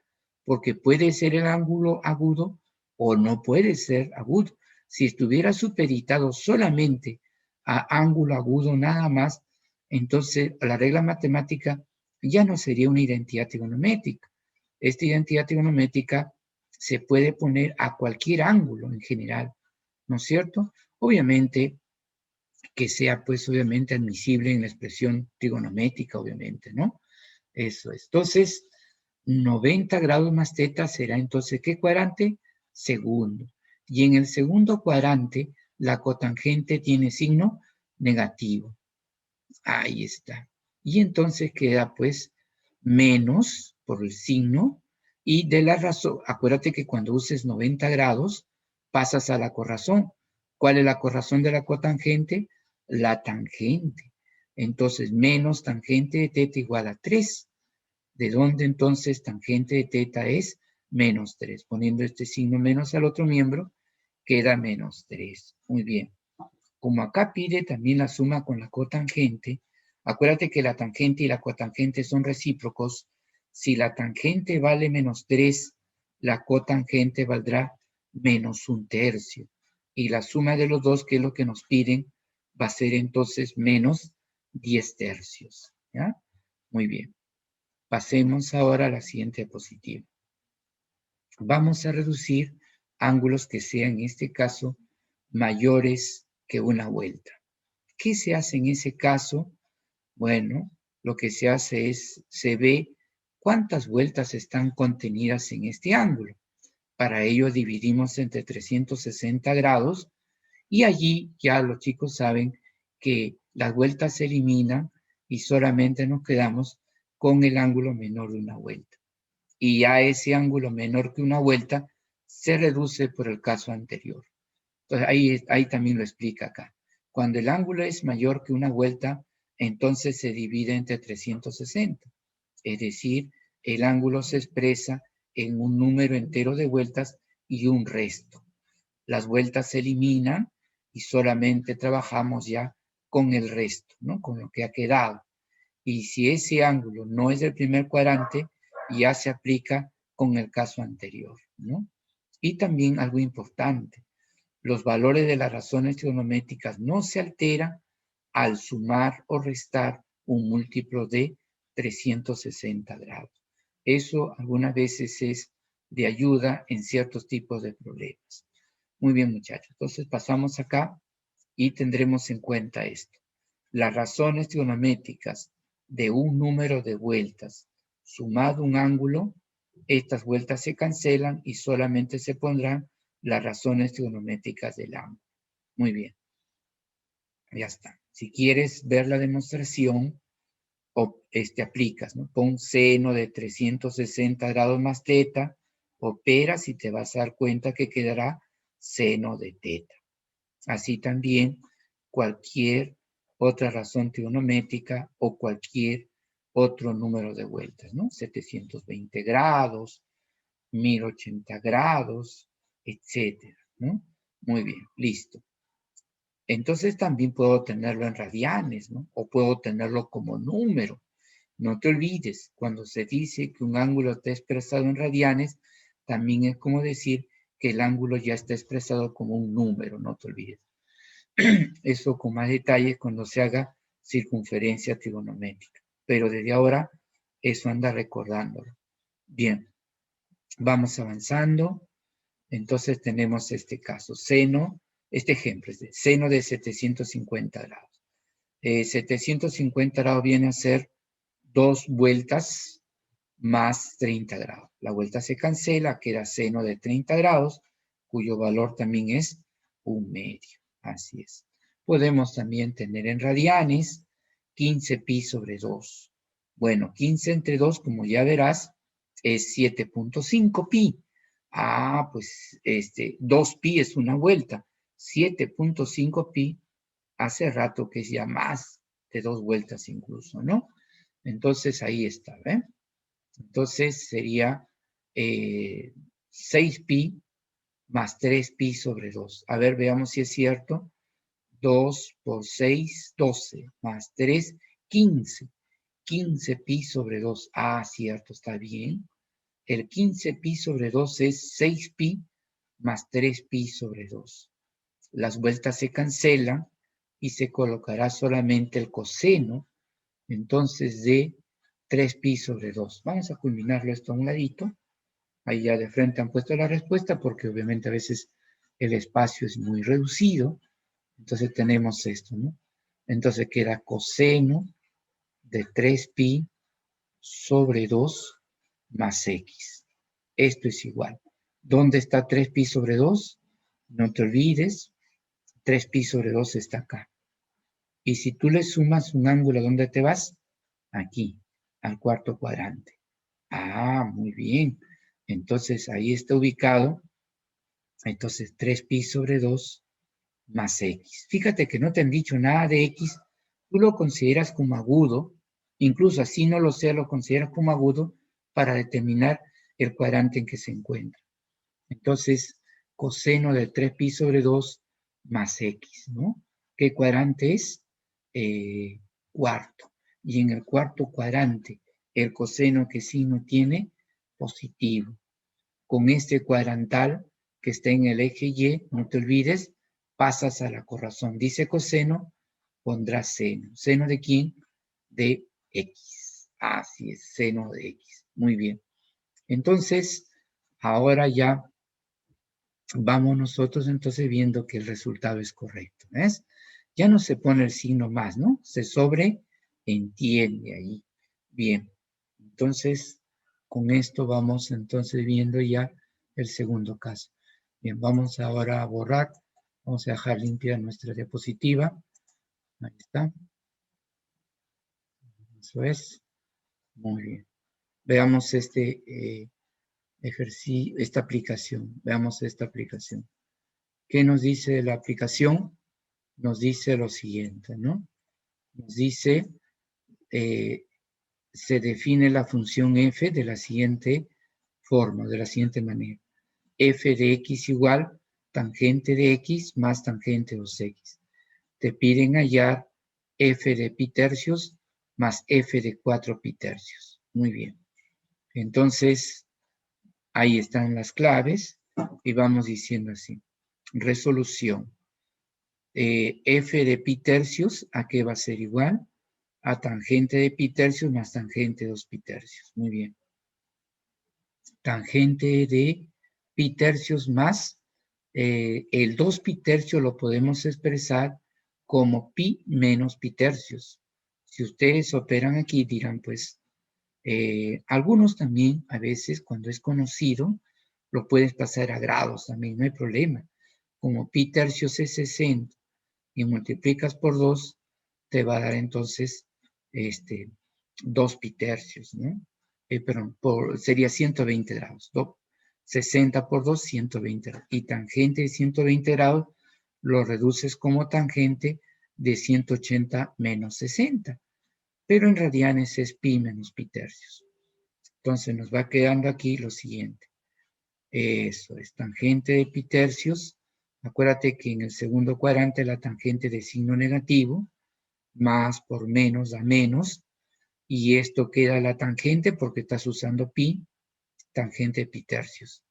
porque puede ser el ángulo agudo o no puede ser agudo. Si estuviera supeditado solamente a ángulo agudo nada más, entonces la regla matemática ya no sería una identidad trigonométrica. Esta identidad trigonométrica se puede poner a cualquier ángulo en general, ¿no es cierto? Obviamente que sea, pues, obviamente admisible en la expresión trigonométrica, obviamente, ¿no? Eso es. Entonces, 90 grados más θ será entonces, ¿qué cuadrante? Segundo. Y en el segundo cuadrante, la cotangente tiene signo negativo. Ahí está. Y entonces queda, pues, menos por el signo. Y de la razón, acuérdate que cuando uses 90 grados, pasas a la corrazón. ¿Cuál es la corrazón de la cotangente? La tangente. Entonces, menos tangente de θ igual a 3. ¿De dónde entonces tangente de θ es? Menos 3. Poniendo este signo menos al otro miembro, queda menos 3. Muy bien. Como acá pide también la suma con la cotangente, acuérdate que la tangente y la cotangente son recíprocos. Si la tangente vale menos 3, la cotangente valdrá menos 1/3. Y la suma de los dos, que es lo que nos piden, va a ser entonces menos 10/3. ¿Ya? Muy bien. Pasemos ahora a la siguiente diapositiva. Vamos a reducir ángulos que sean, en este caso, mayores que una vuelta. ¿Qué se hace en ese caso? Bueno, lo que se hace es, se ve cuántas vueltas están contenidas en este ángulo. Para ello dividimos entre 360 grados y allí ya los chicos saben que las vueltas se eliminan y solamente nos quedamos con el ángulo menor de una vuelta. Y ya ese ángulo menor que una vuelta se reduce por el caso anterior. Entonces ahí también lo explica acá. Cuando el ángulo es mayor que una vuelta, entonces se divide entre 360. Es decir, el ángulo se expresa en un número entero de vueltas y un resto. Las vueltas se eliminan y solamente trabajamos ya con el resto, ¿no? Con lo que ha quedado. Y si ese ángulo no es del primer cuadrante, ya se aplica con el caso anterior, ¿no? Y también algo importante, los valores de las razones trigonométricas no se alteran al sumar o restar un múltiplo de 360 grados. Eso algunas veces es de ayuda en ciertos tipos de problemas. Muy bien, muchachos. Entonces pasamos acá y tendremos en cuenta esto. Las razones trigonométricas de un número de vueltas sumado un ángulo, estas vueltas se cancelan y solamente se pondrán las razones trigonométricas del ángulo. Muy bien. Ya está. Si quieres ver la demostración, aplicas, ¿no? Pon seno de 360 grados más teta, operas y te vas a dar cuenta que quedará seno de teta. Así también cualquier otra razón trigonométrica o cualquier otro número de vueltas, ¿no? 720 grados, 1080 grados, etcétera, ¿no? Muy bien, listo. Entonces también puedo tenerlo en radianes, ¿no? O puedo tenerlo como número. No te olvides, cuando se dice que un ángulo está expresado en radianes, también es como decir que el ángulo ya está expresado como un número, no te olvides. Eso con más detalles cuando se haga circunferencia trigonométrica. Pero desde ahora, eso anda recordándolo. Bien, vamos avanzando. Entonces tenemos este caso, este ejemplo es de seno de 750 grados. 750 grados viene a ser 2 vueltas más 30 grados. La vuelta se cancela, queda seno de 30 grados, cuyo valor también es 1/2. Así es. Podemos también tener en radianes 15 pi sobre 2. Bueno, 15 entre 2, como ya verás, es 7.5 pi. Pues 2 pi es una vuelta. 7.5 pi hace rato que es ya más de 2 vueltas incluso, ¿no? Entonces ahí está, ¿ven? Entonces sería 6 pi más 3 pi sobre 2. A ver, veamos si es cierto. 2 por 6, 12, más 3, 15. 15 pi sobre 2. Cierto, está bien. El 15 pi sobre 2 es 6 pi más 3 pi sobre 2. Las vueltas se cancelan y se colocará solamente el coseno, entonces, de 3 pi sobre 2. Vamos a culminarlo esto a un ladito. Ahí ya de frente han puesto la respuesta porque obviamente a veces el espacio es muy reducido. Entonces tenemos esto, ¿no? Entonces queda coseno de 3 pi sobre 2 más x. Esto es igual. ¿Dónde está 3 pi sobre 2? No te olvides, 3 pi sobre 2 está acá. Y si tú le sumas un ángulo, ¿dónde te vas? Aquí, al cuarto cuadrante. Muy bien. Entonces ahí está ubicado. Entonces 3 pi sobre 2 más x. Fíjate que no te han dicho nada de x. Tú lo consideras como agudo. Incluso así no lo sea, lo consideras como agudo para determinar el cuadrante en que se encuentra. Entonces, coseno de 3 pi sobre 2 más x, ¿no? ¿Qué cuadrante es? Cuarto. Y en el cuarto cuadrante, el coseno que signo tiene, positivo. Con este cuadrantal que está en el eje Y, no te olvides, pasas a la corrazón. Dice coseno, pondrás seno. ¿Seno de quién? De x. Así es, seno de x. Muy bien. Entonces, ahora ya vamos nosotros entonces viendo que el resultado es correcto. ¿Ves? Ya no se pone el signo más, ¿no? Se sobreentiende ahí. Bien. Entonces, con esto vamos entonces viendo ya el segundo caso. Bien, vamos ahora a borrar. Vamos a dejar limpia nuestra diapositiva. Ahí está. Eso es. Muy bien. Veamos este ejercicio, esta aplicación. Veamos esta aplicación. ¿Qué nos dice la aplicación? Nos dice lo siguiente, ¿no? Nos dice, se define la función f de la siguiente forma, de la siguiente manera. F de x igual tangente de x más tangente de 2x. Te piden hallar f de pi tercios más f de 4 pi tercios. Muy bien. Entonces, ahí están las claves y vamos diciendo así. Resolución. F de pi tercios, ¿a qué va a ser igual? A tangente de pi tercios más tangente de 2 pi tercios. Muy bien. Tangente de pi tercios más el 2 pi tercios lo podemos expresar como pi menos pi tercios. Si ustedes operan aquí dirán pues, algunos también a veces cuando es conocido lo puedes pasar a grados también, no hay problema. Como pi tercios es 60 y multiplicas por 2, te va a dar entonces 2 pi tercios, ¿no? Perdón, sería 120 grados. 60 por 2, 120 grados. Y tangente de 120 grados lo reduces como tangente de 180 menos 60. Pero en radianes es pi menos pi tercios. Entonces nos va quedando aquí lo siguiente. Eso es tangente de pi tercios. Acuérdate que en el segundo cuadrante la tangente de signo negativo, más por menos da menos, y esto queda la tangente porque estás usando pi, tangente de pi tercios.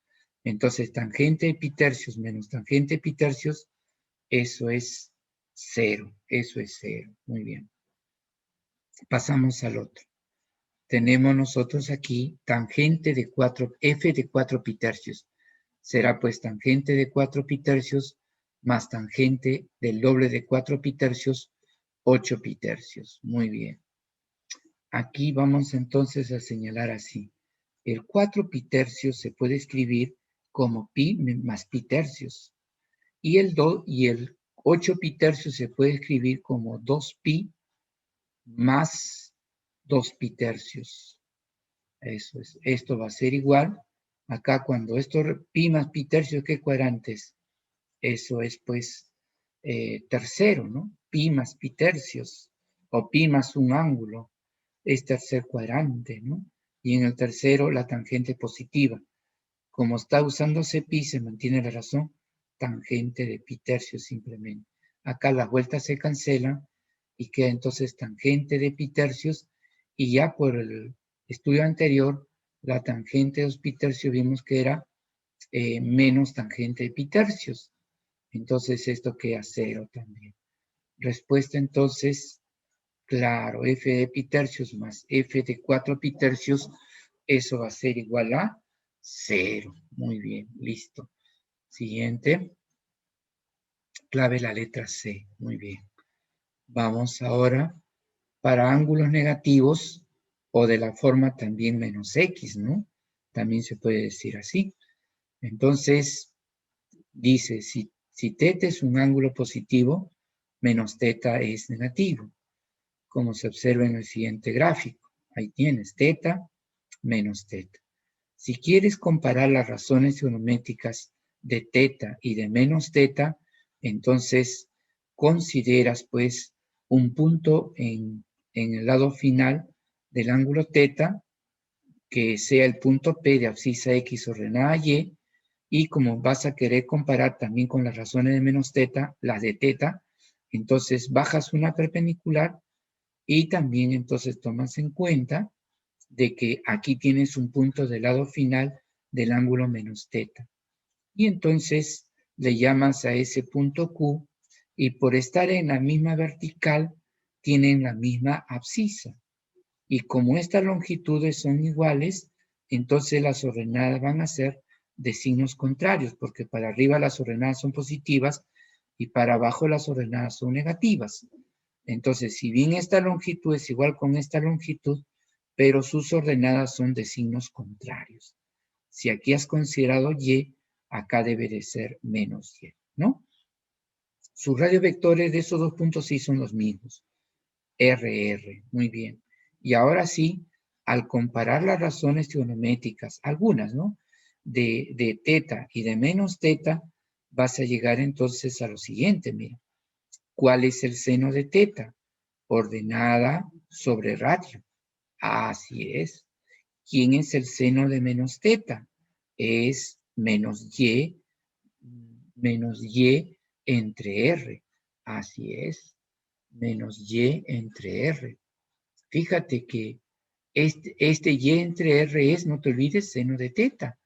Entonces, tangente de pi tercios menos tangente de pi tercios, eso es 0, eso es 0. Muy bien. Pasamos al otro. Tenemos nosotros aquí tangente de 4, f de 4 pi tercios. Será pues tangente de 4 pi tercios más tangente del doble de 4 pi tercios, 8 pi tercios. Muy bien. Aquí vamos entonces a señalar así. El 4 pi tercios se puede escribir como pi más pi tercios. Y el 8 pi tercios se puede escribir como 2 pi más 2 pi tercios. Eso es. Esto va a ser igual. Acá cuando esto pi más pi tercios, ¿qué cuadrantes? Eso es pues tercero, ¿no? Pi más pi tercios o pi más un ángulo es tercer cuadrante, ¿no? Y en el tercero la tangente positiva. Como está usándose pi, se mantiene la razón, tangente de pi tercios simplemente. Acá las vueltas se cancelan y queda entonces tangente de pi tercios y ya por el estudio anterior, la tangente de 2 pi tercios vimos que era menos tangente de pi tercios. Entonces esto queda 0 también. Respuesta entonces, claro, f de pi tercios más f de 4 pi tercios, eso va a ser igual a 0. Muy bien, listo. Siguiente. Clave la letra C. Muy bien. Vamos ahora para ángulos negativos o de la forma también menos x, ¿no? También se puede decir así. Entonces, dice, si θ es un ángulo positivo, menos θ es negativo, como se observa en el siguiente gráfico. Ahí tienes θ menos θ. Si quieres comparar las razones geométricas de θ y de menos θ, entonces consideras pues un punto en el lado final del ángulo θ que sea el punto P de abscisa X ordenada Y, y como vas a querer comparar también con las razones de menos θ, las de θ, entonces bajas una perpendicular y también entonces tomas en cuenta de que aquí tienes un punto del lado final del ángulo menos θ. Y entonces le llamas a ese punto Q y por estar en la misma vertical tienen la misma abscisa. Y como estas longitudes son iguales, entonces las ordenadas van a ser de signos contrarios, porque para arriba las ordenadas son positivas y para abajo las ordenadas son negativas. Entonces, si bien esta longitud es igual con esta longitud, pero sus ordenadas son de signos contrarios. Si aquí has considerado Y, acá debe de ser menos Y, ¿no? Sus radiovectores de esos dos puntos sí son los mismos. RR, muy bien. Y ahora sí, al comparar las razones trigonométricas, algunas, ¿no? De teta y de menos teta, vas a llegar entonces a lo siguiente, mira. ¿Cuál es el seno de teta? Ordenada sobre radio. Así es. ¿Quién es el seno de menos teta? Es menos y entre r. Así es. Menos y entre r. Fíjate que este y entre r es, no te olvides, seno de teta.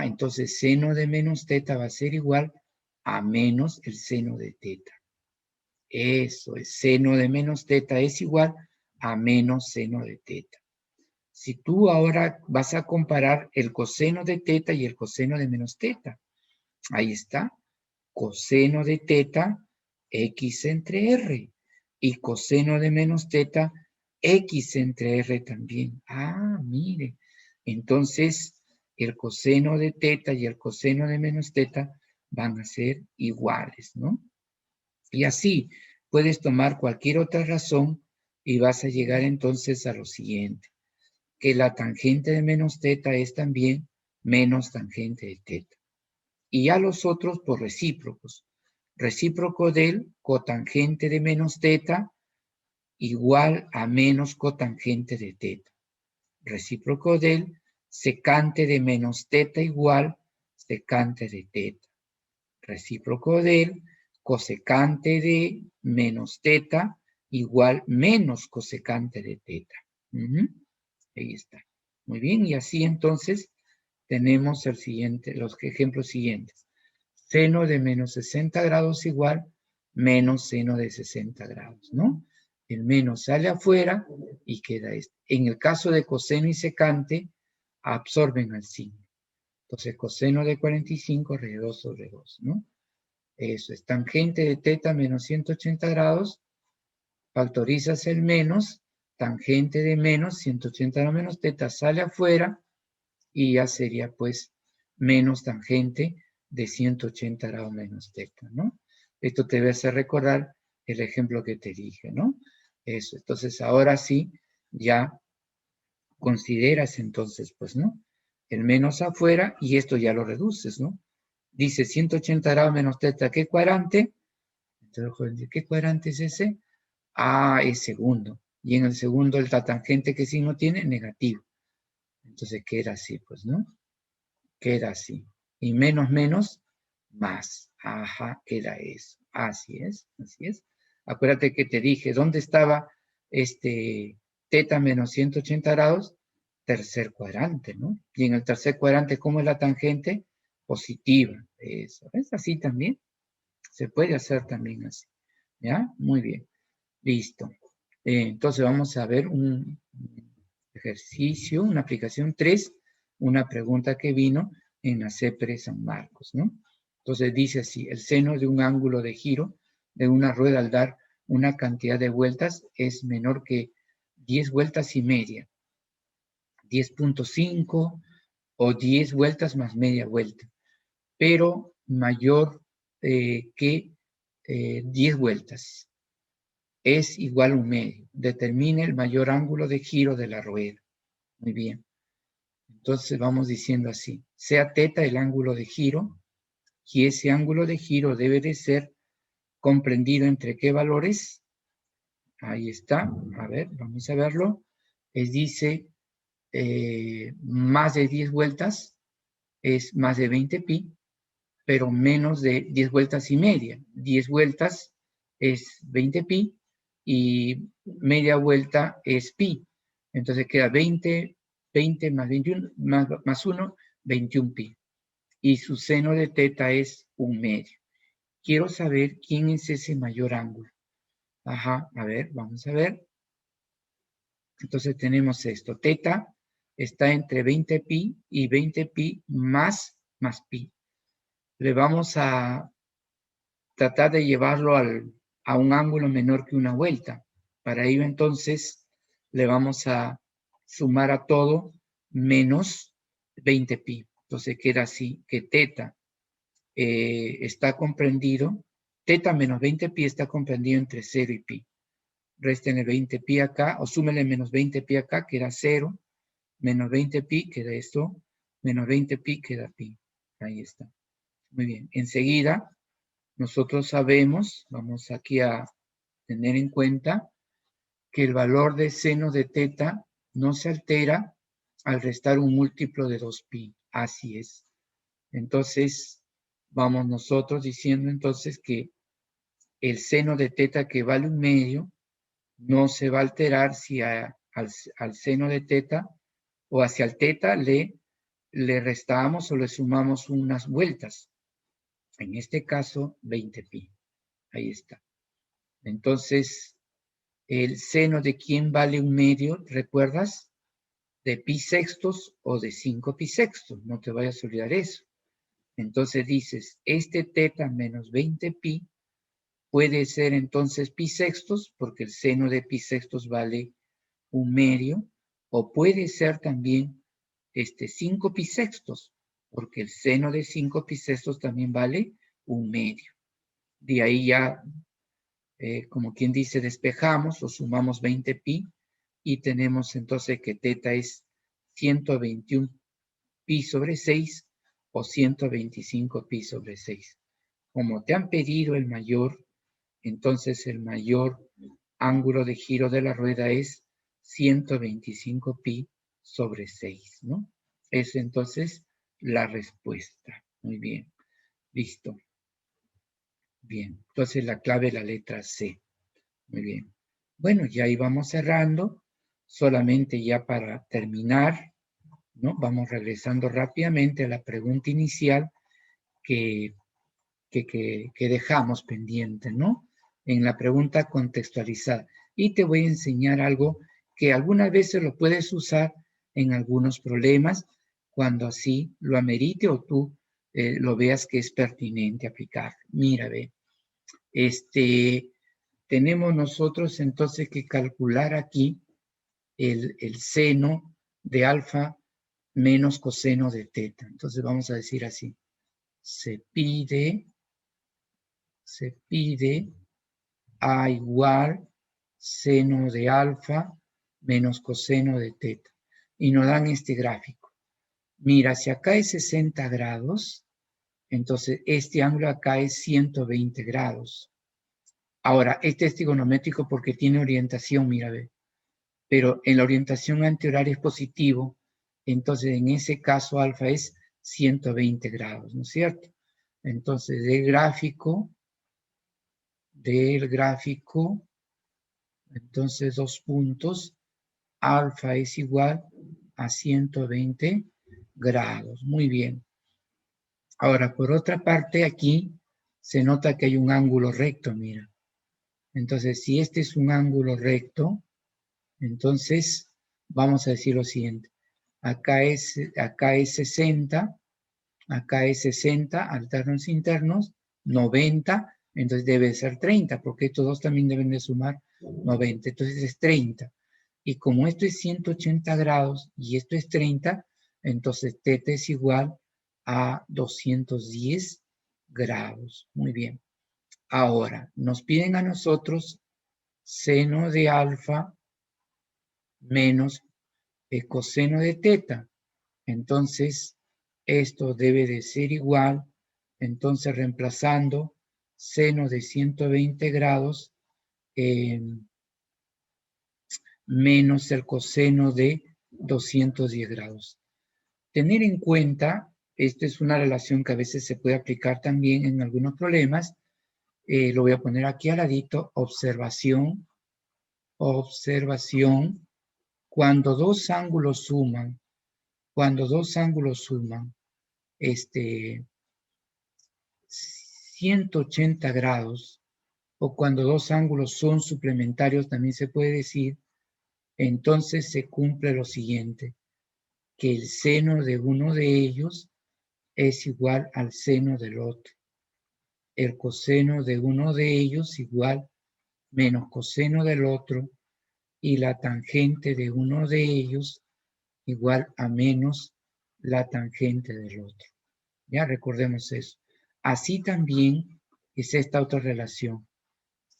Entonces seno de menos teta va a ser igual a menos el seno de teta. Eso es, seno de menos teta es igual a menos seno de teta. Si tú ahora vas a comparar el coseno de teta y el coseno de menos teta, ahí está, coseno de teta, x entre r, y coseno de menos teta, x entre r también. Mire, entonces el coseno de teta y el coseno de menos teta van a ser iguales, ¿no? Y así puedes tomar cualquier otra razón y vas a llegar entonces a lo siguiente, que la tangente de menos teta es también menos tangente de teta. Y a los otros por recíprocos. Recíproco del cotangente de menos teta igual a menos cotangente de teta. Recíproco del secante de menos teta igual secante de teta. Recíproco del cosecante de menos teta igual menos cosecante de teta. Ahí está. Muy bien, y así entonces tenemos los ejemplos siguientes. Seno de menos 60 grados igual menos seno de 60 grados, ¿no? El menos sale afuera y queda este. En el caso de coseno y secante, absorben al signo. Entonces, coseno de 45 re 2 sobre 2, ¿no? Eso es tangente de teta menos 180 grados, factorizas el menos, tangente de menos 180 grados menos teta sale afuera y ya sería pues menos tangente de 180 grados menos teta, ¿no? Esto te hace recordar el ejemplo que te dije, ¿no? Eso, entonces ahora sí, ya consideras entonces, pues, ¿no? El menos afuera y esto ya lo reduces, ¿no? Dice 180 grados menos teta, ¿qué cuadrante? Entonces, ¿qué cuadrante es ese? Es segundo. Y en el segundo el tangente, ¿qué signo tiene? Negativo. Entonces queda así, pues, ¿no? Queda así. Y menos, menos, más. Queda eso. Así es, así es. Acuérdate que te dije, ¿dónde estaba teta menos 180 grados? Tercer cuadrante, ¿no? Y en el tercer cuadrante, ¿cómo es la tangente? Positiva. Eso. ¿Es así también? Se puede hacer también así. ¿Ya? Muy bien. Listo. Entonces vamos a ver un ejercicio, una aplicación 3, una pregunta que vino en la CEPRE San Marcos, ¿no? Entonces dice así, el seno de un ángulo de giro de una rueda al dar una cantidad de vueltas es menor que 10 vueltas y media, 10.5 o 10 vueltas más media vuelta, pero mayor que 10 vueltas. Es igual a un medio. Determine el mayor ángulo de giro de la rueda. Muy bien. Entonces vamos diciendo así. Sea teta el ángulo de giro y ese ángulo de giro debe de ser comprendido entre qué valores. Ahí está. A ver, vamos a verlo. Dice más de 10 vueltas es más de 20 pi, pero menos de 10 vueltas y media. 10 vueltas es 20 pi y media vuelta es pi. Entonces queda 20 más 21, más 1, 21 pi. Y su seno de teta es un medio. Quiero saber quién es ese mayor ángulo. A ver, vamos a ver. Entonces tenemos esto. Teta está entre 20 pi y 20 pi más pi. Le vamos a tratar de llevarlo a un ángulo menor que una vuelta. Para ello entonces le vamos a sumar a todo menos 20 pi. Entonces queda así que teta está comprendido, teta menos 20 pi está comprendido entre 0 y pi. réstenle 20 pi acá, o súmele menos 20 pi acá, queda 0, menos 20 pi queda esto, menos 20 pi queda pi. Ahí está. Muy bien. Enseguida, nosotros sabemos, vamos aquí a tener en cuenta, que el valor de seno de teta no se altera al restar un múltiplo de 2pi. Así es. Entonces, vamos nosotros diciendo entonces que el seno de teta que vale 1/2 no se va a alterar si al seno de teta o hacia el teta le restamos o le sumamos unas vueltas. En este caso, 20pi. Ahí está. Entonces, el seno de quién vale 1/2, ¿recuerdas? De pi sextos o de 5 pi sextos. No te vayas a olvidar eso. Entonces dices, este teta menos 20pi puede ser entonces pi sextos, porque el seno de pi sextos vale 1/2, o puede ser también 5 pi sextos, porque el seno de 5 pi sextos también vale 1/2. De ahí ya, como quien dice, despejamos o sumamos 20pi y tenemos entonces que teta es 121 pi sobre 6 o 125 pi sobre 6. Como te han pedido el mayor, entonces el mayor ángulo de giro de la rueda es 125 pi sobre 6, ¿no? Es entonces la respuesta. Muy bien. Listo. Bien. Entonces la clave es la letra C. Muy bien. Bueno, ya ahí vamos cerrando. Solamente ya para terminar, ¿no? Vamos regresando rápidamente a la pregunta inicial que dejamos pendiente, ¿no? En la pregunta contextualizada. Y te voy a enseñar algo que algunas veces lo puedes usar en algunos problemas cuando así lo amerite o tú lo veas que es pertinente aplicar. Mira, ve, tenemos nosotros entonces que calcular aquí el seno de alfa menos coseno de teta. Entonces vamos a decir así, se pide A igual seno de alfa menos coseno de teta. Y nos dan este gráfico. Mira, si acá es 60 grados, entonces este ángulo acá es 120 grados. Ahora, este es trigonométrico porque tiene orientación, mira, ve. Pero en la orientación antihoraria es positivo, entonces en ese caso alfa es 120 grados, ¿no es cierto? Entonces, del gráfico, entonces 2 puntos, alfa es igual a 120 grados. Muy bien. Ahora, por otra parte, aquí se nota que hay un ángulo recto, mira. Entonces, si este es un ángulo recto, entonces vamos a decir lo siguiente. Acá es 60, acá es 60, alternos internos, 90, entonces debe ser 30, porque estos dos también deben de sumar 90, entonces es 30. Y como esto es 180 grados y esto es 30, entonces teta es igual a 210 grados. Muy bien. Ahora, nos piden a nosotros seno de alfa menos coseno de teta. Entonces, esto debe de ser igual, entonces reemplazando seno de 120 grados menos el coseno de 210 grados. Tener en cuenta, esta es una relación que a veces se puede aplicar también en algunos problemas, lo voy a poner aquí al ladito, observación, cuando dos ángulos suman, 180 grados, o cuando dos ángulos son suplementarios, también se puede decir, entonces se cumple lo siguiente, que el seno de uno de ellos es igual al seno del otro. El coseno de uno de ellos igual menos coseno del otro, y la tangente de uno de ellos igual a menos la tangente del otro. Ya recordemos eso. Así también es esta otra relación.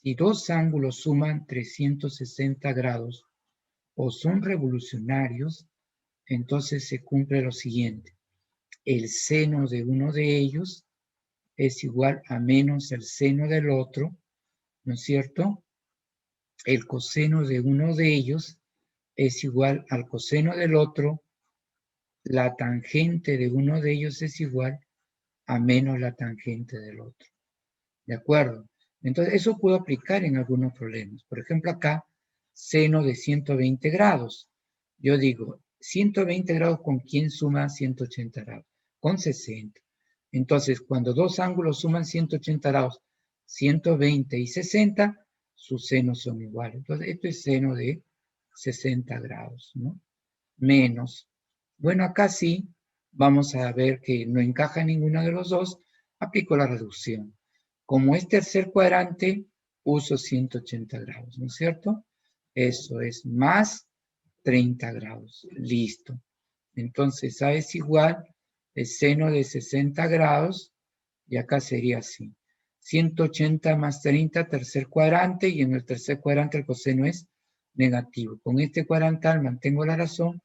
Si dos ángulos suman 360 grados o son revolucionarios, entonces se cumple lo siguiente. El seno de uno de ellos es igual a menos el seno del otro, ¿no es cierto? El coseno de uno de ellos es igual al coseno del otro, la tangente de uno de ellos es igual a menos la tangente del otro. ¿De acuerdo? Entonces, eso puedo aplicar en algunos problemas. Por ejemplo, acá, seno de 120 grados. Yo digo, 120 grados, ¿con quién suma 180 grados? Con 60. Entonces, cuando dos ángulos suman 180 grados, 120 y 60, sus senos son iguales. Entonces, esto es seno de 60 grados, ¿no? Menos. Bueno, acá sí, vamos a ver que no encaja ninguno de los dos, aplico la reducción. Como es tercer cuadrante, uso 180 grados, ¿no es cierto? Eso es más 30 grados. Listo. Entonces, A es igual el seno de 60 grados, y acá sería así. 180 más 30, tercer cuadrante, y en el tercer cuadrante el coseno es negativo. Con este cuadrantal mantengo la razón,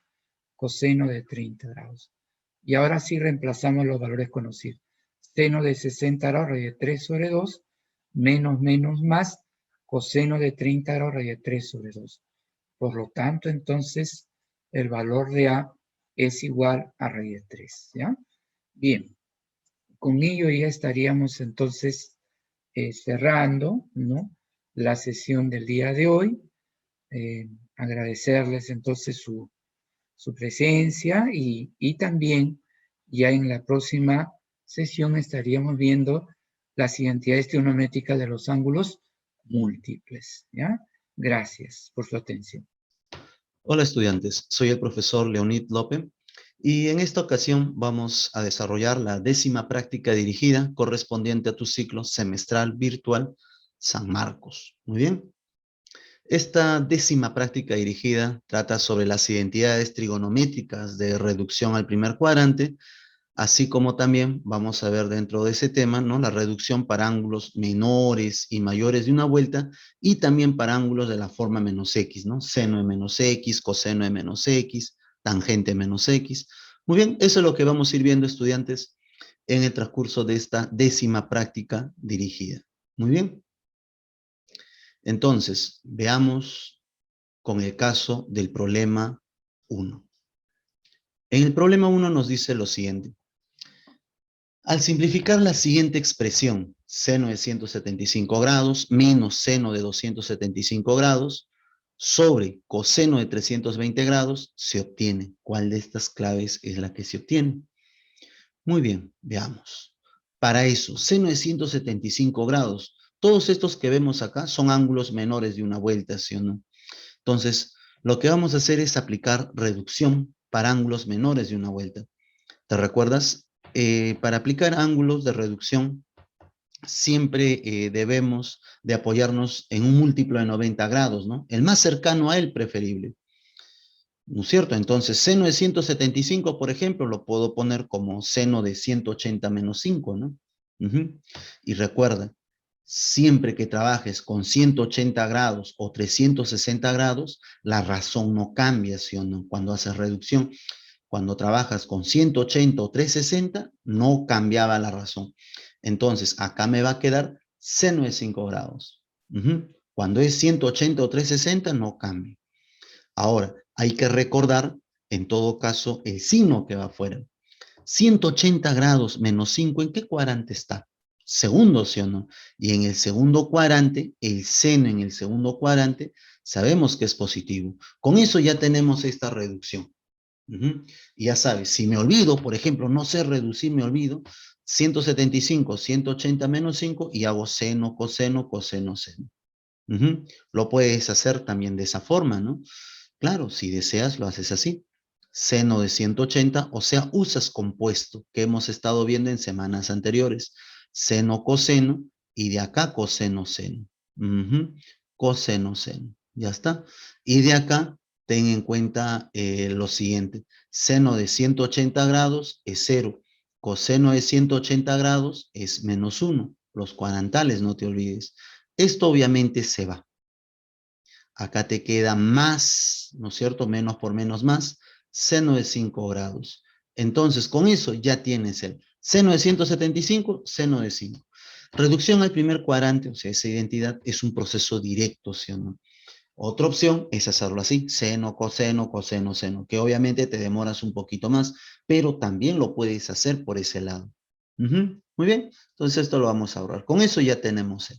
coseno de 30 grados. Y ahora sí reemplazamos los valores conocidos. Seno de 60 grados raíz de 3 sobre 2, menos más, coseno de 30 grados raíz de 3 sobre 2. Por lo tanto, entonces, el valor de A es igual a raíz de 3, ¿ya? Bien, con ello ya estaríamos entonces cerrando, ¿no?, la sesión del día de hoy. Agradecerles entonces su presencia y también ya en la próxima sesión estaríamos viendo las identidades trigonométricas de los ángulos múltiples, ¿ya? Gracias por su atención. Hola estudiantes, soy el profesor Leonid López y en esta ocasión vamos a desarrollar la 10ª práctica dirigida correspondiente a tu ciclo semestral virtual San Marcos. Muy bien. Esta 10ª práctica dirigida trata sobre las identidades trigonométricas de reducción al primer cuadrante, así como también vamos a ver dentro de ese tema, ¿no?, la reducción para ángulos menores y mayores de una vuelta y también para ángulos de la forma menos x, ¿no? Seno de menos x, coseno de menos x, tangente de menos x. Muy bien, eso es lo que vamos a ir viendo, estudiantes, en el transcurso de esta 10ª práctica dirigida. Muy bien. Entonces, veamos con el caso del problema 1. En el problema 1 nos dice lo siguiente. Al simplificar la siguiente expresión, seno de 175 grados menos seno de 275 grados sobre coseno de 320 grados, se obtiene. ¿Cuál de estas claves es la que se obtiene? Muy bien, veamos. Para eso, seno de 175 grados, todos estos que vemos acá son ángulos menores de una vuelta, ¿sí o no? Entonces, lo que vamos a hacer es aplicar reducción para ángulos menores de una vuelta. ¿Te recuerdas? Para aplicar ángulos de reducción, siempre debemos de apoyarnos en un múltiplo de 90 grados, ¿no? El más cercano a él, preferible. ¿No es cierto? Entonces, seno de 175, por ejemplo, lo puedo poner como seno de 180 menos 5, ¿no? Y recuerda, siempre que trabajes con 180 grados o 360 grados, la razón no cambia, ¿sí o no? Cuando haces reducción. Cuando trabajas con 180 o 360, no cambiaba la razón. Entonces, acá me va a quedar seno de 5 grados. Cuando es 180 o 360, no cambia. Ahora, hay que recordar, en todo caso, el signo que va afuera. 180 grados menos 5, ¿en qué cuadrante está? Segundo, ¿sí o no? Y en el segundo cuadrante, el seno en el segundo cuadrante, sabemos que es positivo. Con eso ya tenemos esta reducción. Y ya sabes, si me olvido, por ejemplo, no sé reducir, me olvido, 175, 180 menos 5 y hago seno, coseno, coseno, seno. Lo puedes hacer también de esa forma, ¿no? Claro, si deseas, lo haces así. Seno de 180, o sea, usas compuesto que hemos estado viendo en semanas anteriores. Seno, coseno, y de acá coseno, seno. Coseno, seno. Ya está. Y de acá, ten en cuenta lo siguiente. Seno de 180 grados es 0. Coseno de 180 grados es menos 1. Los cuadrantales, no te olvides. Esto obviamente se va. Acá te queda más, ¿no es cierto? Menos por menos más, seno de 5 grados. Entonces, con eso ya tienes el seno de 175, seno de 5. Reducción al primer cuadrante, o sea, esa identidad es un proceso directo, ¿sí o no? Otra opción es hacerlo así, seno, coseno, coseno, seno, que obviamente te demoras un poquito más, pero también lo puedes hacer por ese lado. Muy bien, entonces esto lo vamos a ahorrar. Con eso ya tenemos el.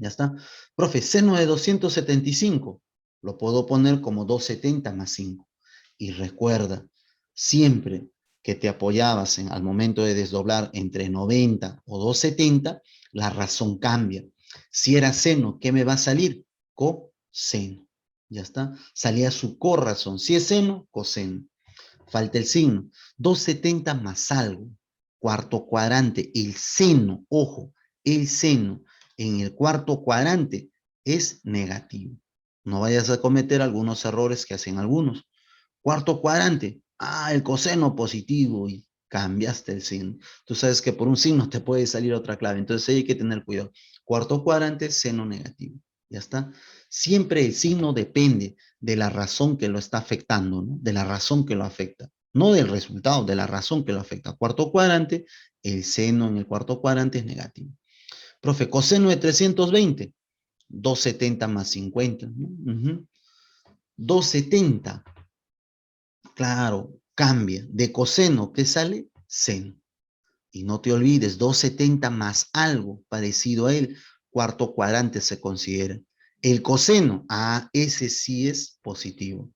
Ya está. Profe, seno de 275. Lo puedo poner como 270 más 5. Y recuerda, siempre que te apoyabas al momento de desdoblar entre 90 o 270, la razón cambia. Si era seno, ¿qué me va a salir? Coseno. Ya está. Salía su corrazón. Si es seno, coseno. Falta el signo. 270 más algo. Cuarto cuadrante. El seno, ojo, el seno en el cuarto cuadrante es negativo. No vayas a cometer algunos errores que hacen algunos. Cuarto cuadrante, el coseno positivo y cambiaste el signo. Tú sabes que por un signo te puede salir otra clave, entonces hay que tener cuidado. Cuarto cuadrante, seno negativo. Ya está. Siempre el signo depende de la razón que lo está afectando, ¿no? De la razón que lo afecta. No del resultado, de la razón que lo afecta. Cuarto cuadrante, el seno en el cuarto cuadrante es negativo. Profe, coseno de 320, 270 más 50, ¿no? 270, claro, cambia. De coseno, ¿qué sale? Seno. Y no te olvides, 270 más algo parecido a él, cuarto cuadrante se considera. El coseno, ese sí es positivo.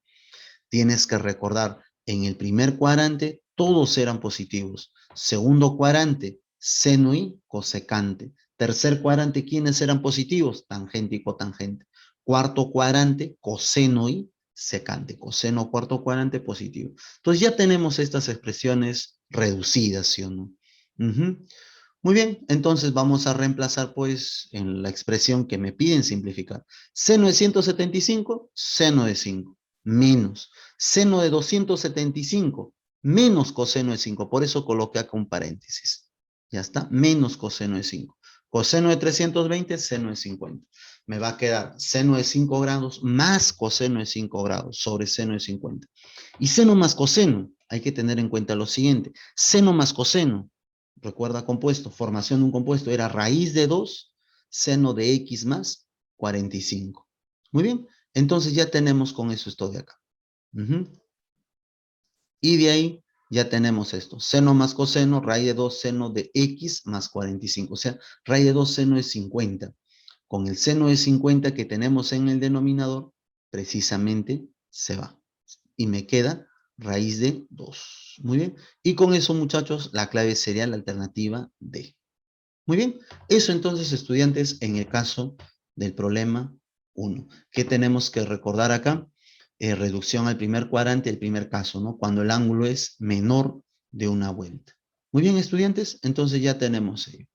Tienes que recordar, en el primer cuadrante todos eran positivos. Segundo cuadrante, seno y cosecante. Tercer cuadrante, ¿quiénes eran positivos? Tangente y cotangente. Cuarto cuadrante, coseno y secante. Coseno, cuarto cuadrante, positivo. Entonces ya tenemos estas expresiones reducidas, ¿sí o no? Muy bien, entonces vamos a reemplazar pues en la expresión que me piden simplificar. Seno de 175, seno de 5, menos. Seno de 275, menos coseno de 5. Por eso coloqué acá un paréntesis. Ya está, menos coseno de 5. Coseno de 320, seno de 50. Me va a quedar seno de 5 grados más coseno de 5 grados sobre seno de 50. Y seno más coseno, hay que tener en cuenta lo siguiente. Seno más coseno, recuerda compuesto, formación de un compuesto, era raíz de 2, seno de x más 45. Muy bien, entonces ya tenemos con eso esto de acá. Y de ahí ya tenemos esto, seno más coseno, raíz de 2, seno de x más 45. O sea, raíz de 2, seno de 50. Con el seno de 50 que tenemos en el denominador, precisamente se va. Y me queda raíz de 2. Muy bien. Y con eso, muchachos, la clave sería la alternativa D. Muy bien. Eso entonces, estudiantes, en el caso del problema 1. ¿Qué tenemos que recordar acá? Reducción al primer cuadrante, el primer caso, ¿no? Cuando el ángulo es menor de una vuelta. Muy bien, estudiantes, entonces ya tenemos ello.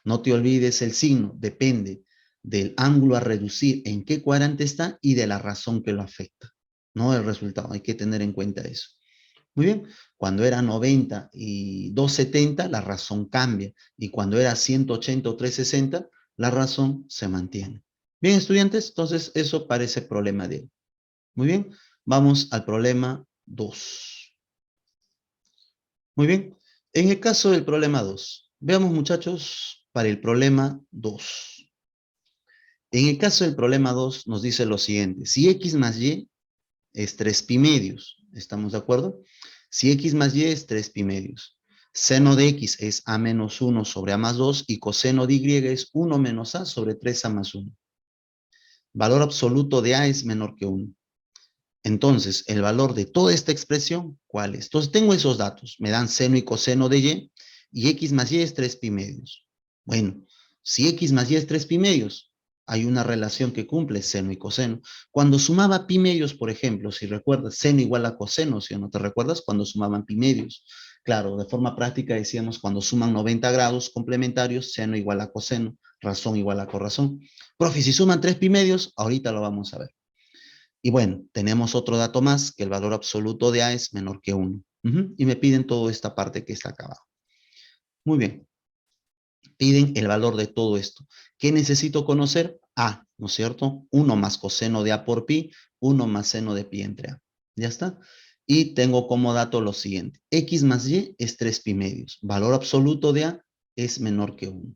No te olvides el signo, depende del ángulo a reducir, en qué cuadrante está y de la razón que lo afecta, no el resultado, hay que tener en cuenta eso. Muy bien, cuando era 90 y 270, la razón cambia, y cuando era 180 o 360, la razón se mantiene. Bien, estudiantes, entonces eso parece problema de él. Muy bien, vamos al problema 2. Muy bien, en el caso del problema 2, veamos, muchachos, para el problema 2. En el caso del problema 2 nos dice lo siguiente: si x más y es 3 pi medios, ¿estamos de acuerdo? Si x más y es 3 pi medios, seno de x es a menos 1 sobre a más 2 y coseno de y es 1 menos a sobre 3a más 1. Valor absoluto de a es menor que 1. Entonces, el valor de toda esta expresión, ¿cuál es? Entonces, tengo esos datos. Me dan seno y coseno de y x más y es 3 pi medios. Bueno, si x más y es 3 pi medios, hay una relación que cumple seno y coseno. Cuando sumaba pi medios, por ejemplo, si recuerdas, seno igual a coseno, ¿sí o no te recuerdas? Cuando sumaban pi medios. Claro, de forma práctica decíamos cuando suman 90 grados complementarios, seno igual a coseno, razón igual a corrazón. Profe, si suman 3 pi medios, ahorita lo vamos a ver. Y bueno, tenemos otro dato más, que el valor absoluto de A es menor que 1. Y me piden toda esta parte que está acá abajo. Muy bien. Piden el valor de todo esto. ¿Qué necesito conocer? A, ¿no es cierto? 1 más coseno de A por pi, 1 más seno de pi entre A. ¿Ya está? Y tengo como dato lo siguiente. X más Y es 3 pi medios. Valor absoluto de A es menor que 1.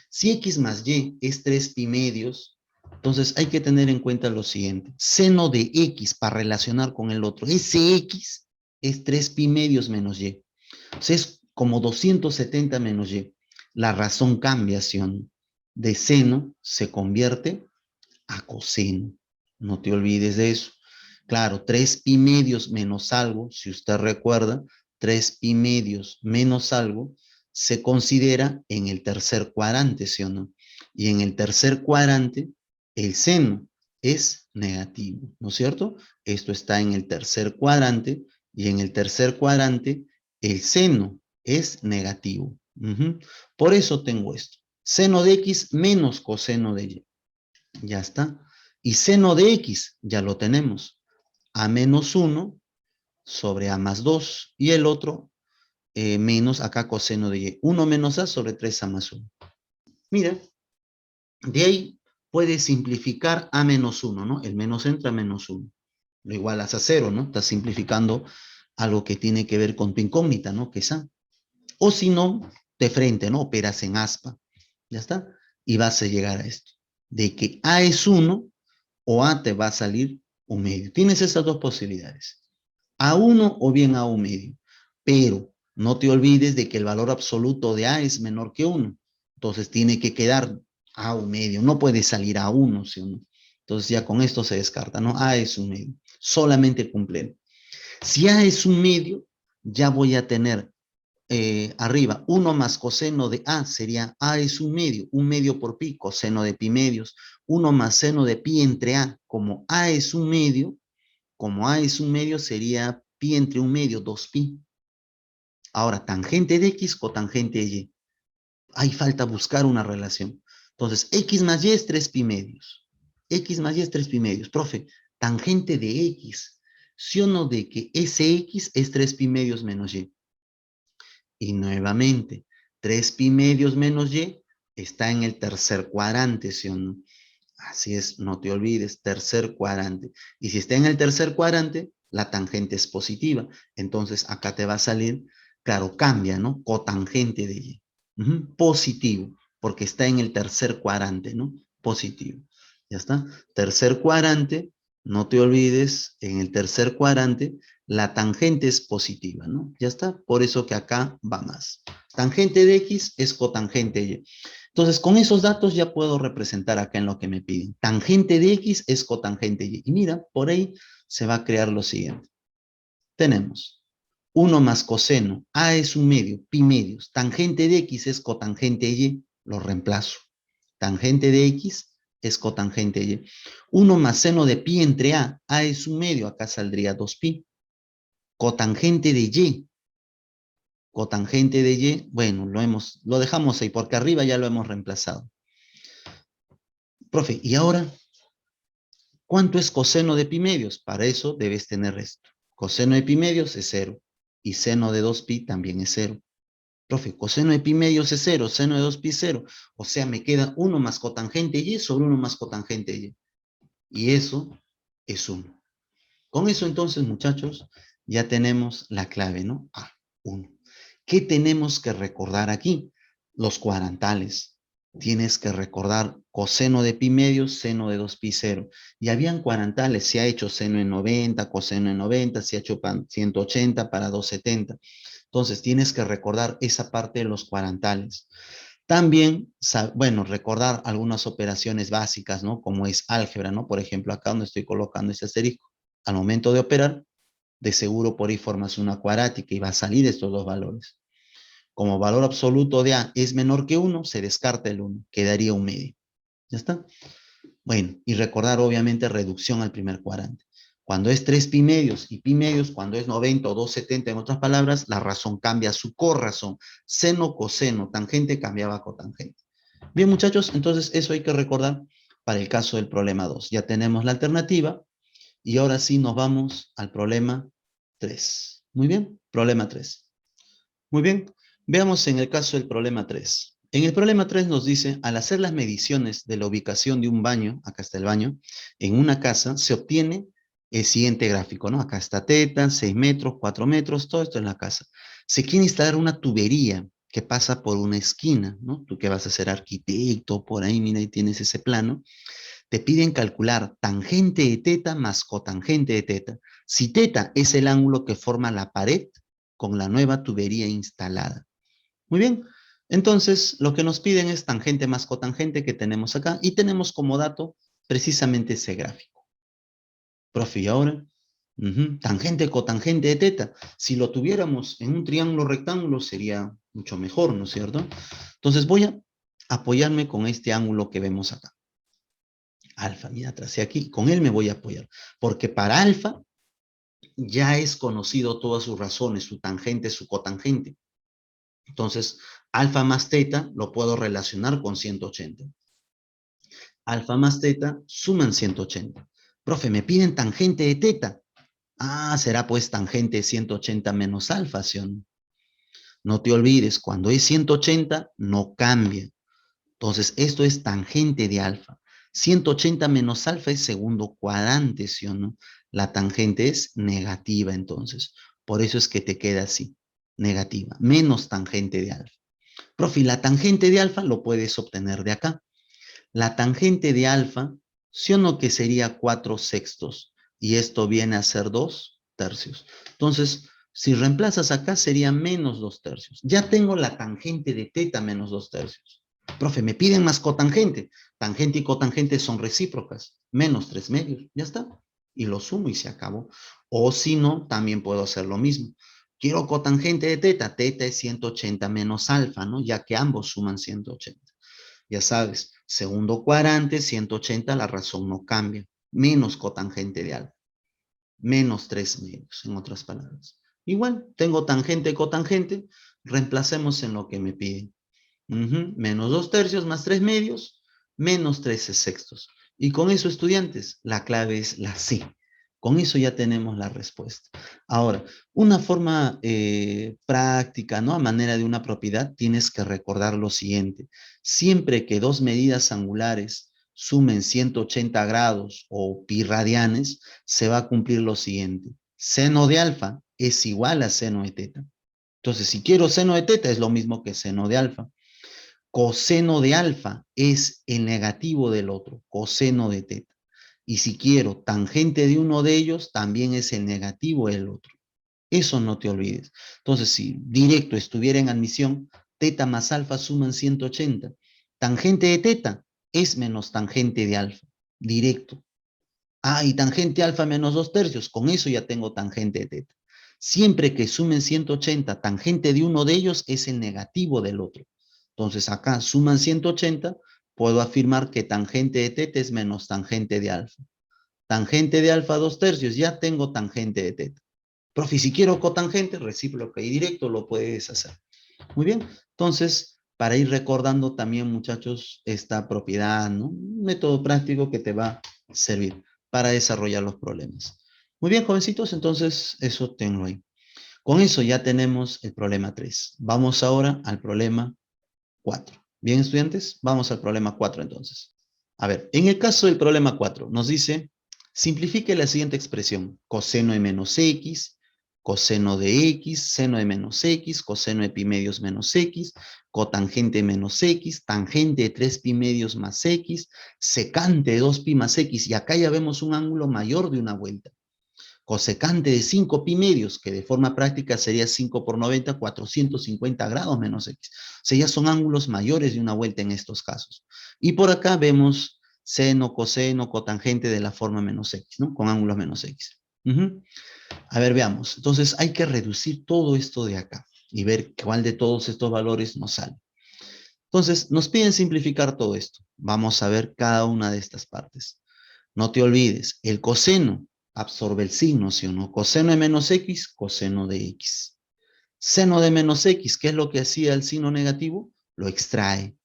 Si X más Y es 3 pi medios, entonces hay que tener en cuenta lo siguiente. Seno de X para relacionar con el otro. Ese X es 3 pi medios menos Y. O sea, es como 270 menos Y. La razón cambia, ¿sí o no? De seno se convierte a coseno. No te olvides de eso. Claro, 3 pi medios menos algo, si usted recuerda, 3 pi medios menos algo, se considera en el tercer cuadrante, ¿sí o no? Y en el tercer cuadrante, el seno es negativo, ¿no es cierto? Esto está en el tercer cuadrante, y en el tercer cuadrante, el seno es negativo. Por eso tengo esto. Seno de X menos coseno de Y. Ya está. Y seno de X, ya lo tenemos. A menos 1 sobre A más 2. Y el otro menos acá coseno de Y. 1 menos A sobre 3A más 1. Mira, de ahí puedes simplificar A menos 1, ¿no? El menos entra a menos 1. Lo igualas a 0, ¿no? Estás simplificando algo que tiene que ver con tu incógnita, ¿no? Que es A. O si no, de frente, ¿no? Operas en aspa. ¿Ya está? Y vas a llegar a esto. De que A es 1 o A te va a salir un medio. Tienes esas dos posibilidades. A1 o bien A1 medio. Pero no te olvides de que el valor absoluto de A es menor que 1. Entonces tiene que quedar A1 medio. No puede salir A1, ¿sí o no? Entonces ya con esto se descarta, ¿no? A es un medio. Solamente cumplen. Si A es un medio, ya voy a tener arriba, 1 más coseno de A sería A es un medio por pi, coseno de pi medios, 1 más seno de pi entre A, como A es un medio sería pi entre un medio, 2pi. Ahora, tangente de X, cotangente de Y. Ahí falta buscar una relación. Entonces, X más Y es 3 pi medios. X más Y es 3 pi medios. Profe, tangente de X. ¿Sí o no de que ese X es 3 pi medios menos Y? Y nuevamente, 3 pi medios menos Y está en el tercer cuadrante, ¿sí o no? Así es, no te olvides, tercer cuadrante. Y si está en el tercer cuadrante, la tangente es positiva. Entonces acá te va a salir, claro, cambia, ¿no? Cotangente de Y. Positivo, porque está en el tercer cuadrante, ¿no? Positivo. ¿Ya está? Tercer cuadrante, no te olvides, en el tercer cuadrante, la tangente es positiva, ¿no? Ya está, por eso que acá va más. Tangente de X es cotangente de Y. Entonces, con esos datos ya puedo representar acá en lo que me piden. Tangente de X es cotangente de Y. Y mira, por ahí se va a crear lo siguiente. Tenemos 1 más coseno. A es un medio, pi medios. Tangente de X es cotangente de Y. Lo reemplazo. Tangente de X es cotangente de Y. 1 más seno de pi entre A. A es un medio. Acá saldría 2pi. Cotangente de Y. Cotangente de Y, bueno, lo dejamos ahí porque arriba ya lo hemos reemplazado. Profe, ¿y ahora cuánto es coseno de pi medios? Para eso debes tener esto. Coseno de pi medios es 0 y seno de 2pi también es 0. Profe, coseno de pi medios es 0, seno de 2pi es 0. O sea, me queda 1 más cotangente Y sobre 1 más cotangente Y. Y eso es 1. Con eso entonces, muchachos, ya tenemos la clave, ¿no? A1. ¿Qué tenemos que recordar aquí? Los cuadrantales. Tienes que recordar coseno de pi medios, seno de 2pi 0. Y habían cuadrantales, se ha hecho seno en 90, coseno en 90, se ha hecho 180 para 270. Entonces tienes que recordar esa parte de los cuadrantales. También, bueno, recordar algunas operaciones básicas, ¿no? Como es álgebra, ¿no? Por ejemplo, acá donde estoy colocando este asterisco. Al momento de operar, de seguro por ahí formas una cuadrática y va a salir estos dos valores. Como valor absoluto de A es menor que 1, se descarta el 1, quedaría un medio. ¿Ya está? Bueno, y recordar obviamente reducción al primer cuadrante. Cuando es 3 pi medios y pi medios, cuando es 90 o 270, en otras palabras, la razón cambia a su corrazón. Seno, coseno, tangente cambiaba a cotangente. Bien, muchachos, entonces eso hay que recordar para el caso del problema 2. Ya tenemos la alternativa y ahora sí nos vamos al problema 3. Muy bien, problema 3. Muy bien, veamos en el caso del problema 3. En el problema 3 nos dice, al hacer las mediciones de la ubicación de un baño, acá está el baño, en una casa, se obtiene el siguiente gráfico, ¿no? Acá está teta, 6 metros, 4 metros, todo esto en la casa. Se quiere instalar una tubería que pasa por una esquina, ¿no? Tú que vas a ser arquitecto, por ahí, mira, y tienes ese plano. Te piden calcular tangente de teta más cotangente de teta. Si teta es el ángulo que forma la pared con la nueva tubería instalada. Muy bien, entonces lo que nos piden es tangente más cotangente que tenemos acá y tenemos como dato precisamente ese gráfico. Profe, ¿y ahora? Tangente, cotangente de teta. Si lo tuviéramos en un triángulo rectángulo sería mucho mejor, ¿no es cierto? Entonces voy a apoyarme con este ángulo que vemos acá. Alfa, mira, tracé aquí, con él me voy a apoyar. Porque para alfa ya es conocido todas sus razones, su tangente, su cotangente. Entonces, alfa más teta lo puedo relacionar con 180. Alfa más teta suman 180. Profe, me piden tangente de teta. Ah, será pues tangente de 180 menos alfa, ¿sí o no? No te olvides, cuando es 180 no cambia. Entonces, esto es tangente de alfa. 180 menos alfa es segundo cuadrante, ¿sí o no? La tangente es negativa, entonces. Por eso es que te queda así, negativa, menos tangente de alfa. Profe, la tangente de alfa lo puedes obtener de acá. La tangente de alfa, ¿sí o no que sería 4/6? Y esto viene a ser 2/3. Entonces, si reemplazas acá sería menos 2/3. Ya tengo la tangente de teta menos 2/3. Profe, me piden más cotangente. Tangente y cotangente son recíprocas. Menos 3/2. Ya está. Y lo sumo y se acabó. O si no, también puedo hacer lo mismo. Quiero cotangente de teta. Teta es 180 menos alfa, ¿no? Ya que ambos suman 180. Ya sabes, segundo cuadrante, 180, la razón no cambia. Menos cotangente de alfa. Menos 3/2, en otras palabras. Igual, tengo tangente, cotangente. Reemplacemos en lo que me piden. Menos 2/3 más 3/2, menos 13/6. Y con eso, estudiantes, la clave es la C. Con eso ya tenemos la respuesta. Ahora, una forma práctica, ¿no? A manera de una propiedad, tienes que recordar lo siguiente. Siempre que dos medidas angulares sumen 180 grados o pi radianes, se va a cumplir lo siguiente. Seno de alfa es igual a seno de teta. Entonces, si quiero seno de teta, es lo mismo que seno de alfa. Coseno de alfa es el negativo del otro, coseno de teta. Y si quiero tangente de uno de ellos, también es el negativo del otro. Eso no te olvides. Entonces, si directo estuviera en admisión, teta más alfa suman 180. Tangente de teta es menos tangente de alfa, directo. Ah, y tangente alfa menos 2/3, con eso ya tengo tangente de teta. Siempre que sumen 180, tangente de uno de ellos es el negativo del otro. Entonces acá suman 180, puedo afirmar que tangente de teta es menos tangente de alfa. Tangente de alfa 2/3, ya tengo tangente de teta. Profe, si quiero cotangente, recíproca y directo, lo puedes hacer. Muy bien, entonces, para ir recordando también, muchachos, esta propiedad, ¿no? Un método práctico que te va a servir para desarrollar los problemas. Muy bien, jovencitos, entonces eso tengo ahí. Con eso ya tenemos el problema 3. Vamos ahora al problema 4. Bien, estudiantes, vamos al problema 4 entonces. A ver, en el caso del problema 4, nos dice, simplifique la siguiente expresión, coseno de menos x, coseno de x, seno de menos x, coseno de pi medios menos x, cotangente menos x, tangente de 3 pi medios más x, secante de 2 pi más x, y acá ya vemos un ángulo mayor de una vuelta. Cosecante de 5 pi medios, que de forma práctica sería 5 por 90, 450 grados menos x. O sea, ya son ángulos mayores de una vuelta en estos casos. Y por acá vemos seno, coseno, cotangente de la forma menos x, ¿no? Con ángulos menos x. A ver, veamos. Entonces hay que reducir todo esto de acá y ver cuál de todos estos valores nos sale. Entonces, nos piden simplificar todo esto. Vamos a ver cada una de estas partes. No te olvides, el coseno absorbe el signo, ¿sí o no? Coseno de menos x, coseno de x. Seno de menos x, ¿qué es lo que hacía el signo negativo? Lo extrae.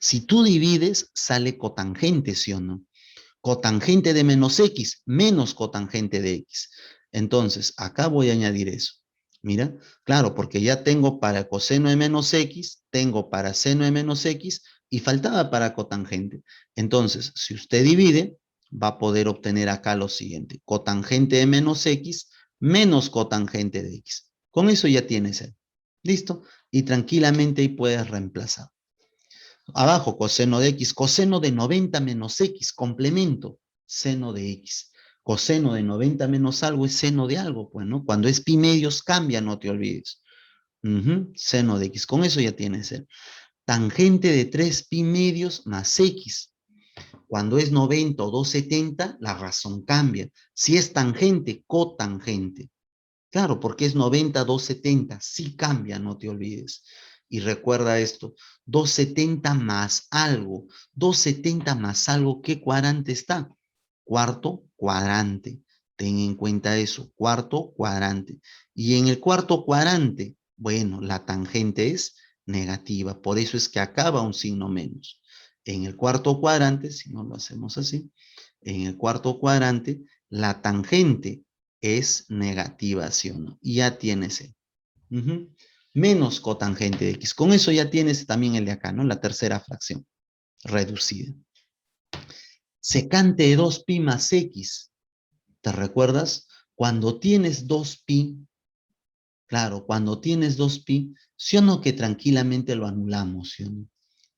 Si tú divides, sale cotangente, ¿sí o no? Cotangente de menos x, menos cotangente de x. Entonces, acá voy a añadir eso. Mira, claro, porque ya tengo para coseno de menos x, tengo para seno de menos x y faltaba para cotangente. Entonces, si usted divide, va a poder obtener acá lo siguiente. Cotangente de menos x menos cotangente de x. Con eso ya tienes el. ¿Listo? Y tranquilamente ahí puedes reemplazar. Abajo, coseno de x, coseno de 90 menos x, complemento, seno de x. Coseno de 90 menos algo es seno de algo, pues, ¿no? Cuando es pi medios cambia, no te olvides. Seno de x, con eso ya tienes el. Tangente de 3 pi medios más x. Cuando es 90 o 270, la razón cambia. Si es tangente, cotangente. Claro, porque es 90, 270, sí cambia, no te olvides. Y recuerda esto, 270 más algo, 270 más algo, ¿qué cuadrante está? Cuarto cuadrante. Ten en cuenta eso, cuarto cuadrante. Y en el cuarto cuadrante, bueno, la tangente es negativa, por eso es que acaba un signo menos. En el cuarto cuadrante, si no lo hacemos así, en el cuarto cuadrante, la tangente es negativa, ¿sí o no? Y ya tienes el. Menos cotangente de x. Con eso ya tienes también el de acá, ¿no? La tercera fracción, reducida. Secante de 2pi más x. ¿Te recuerdas? Cuando tienes 2pi, claro, cuando tienes 2pi, ¿sí o no que tranquilamente lo anulamos, ¿sí o no?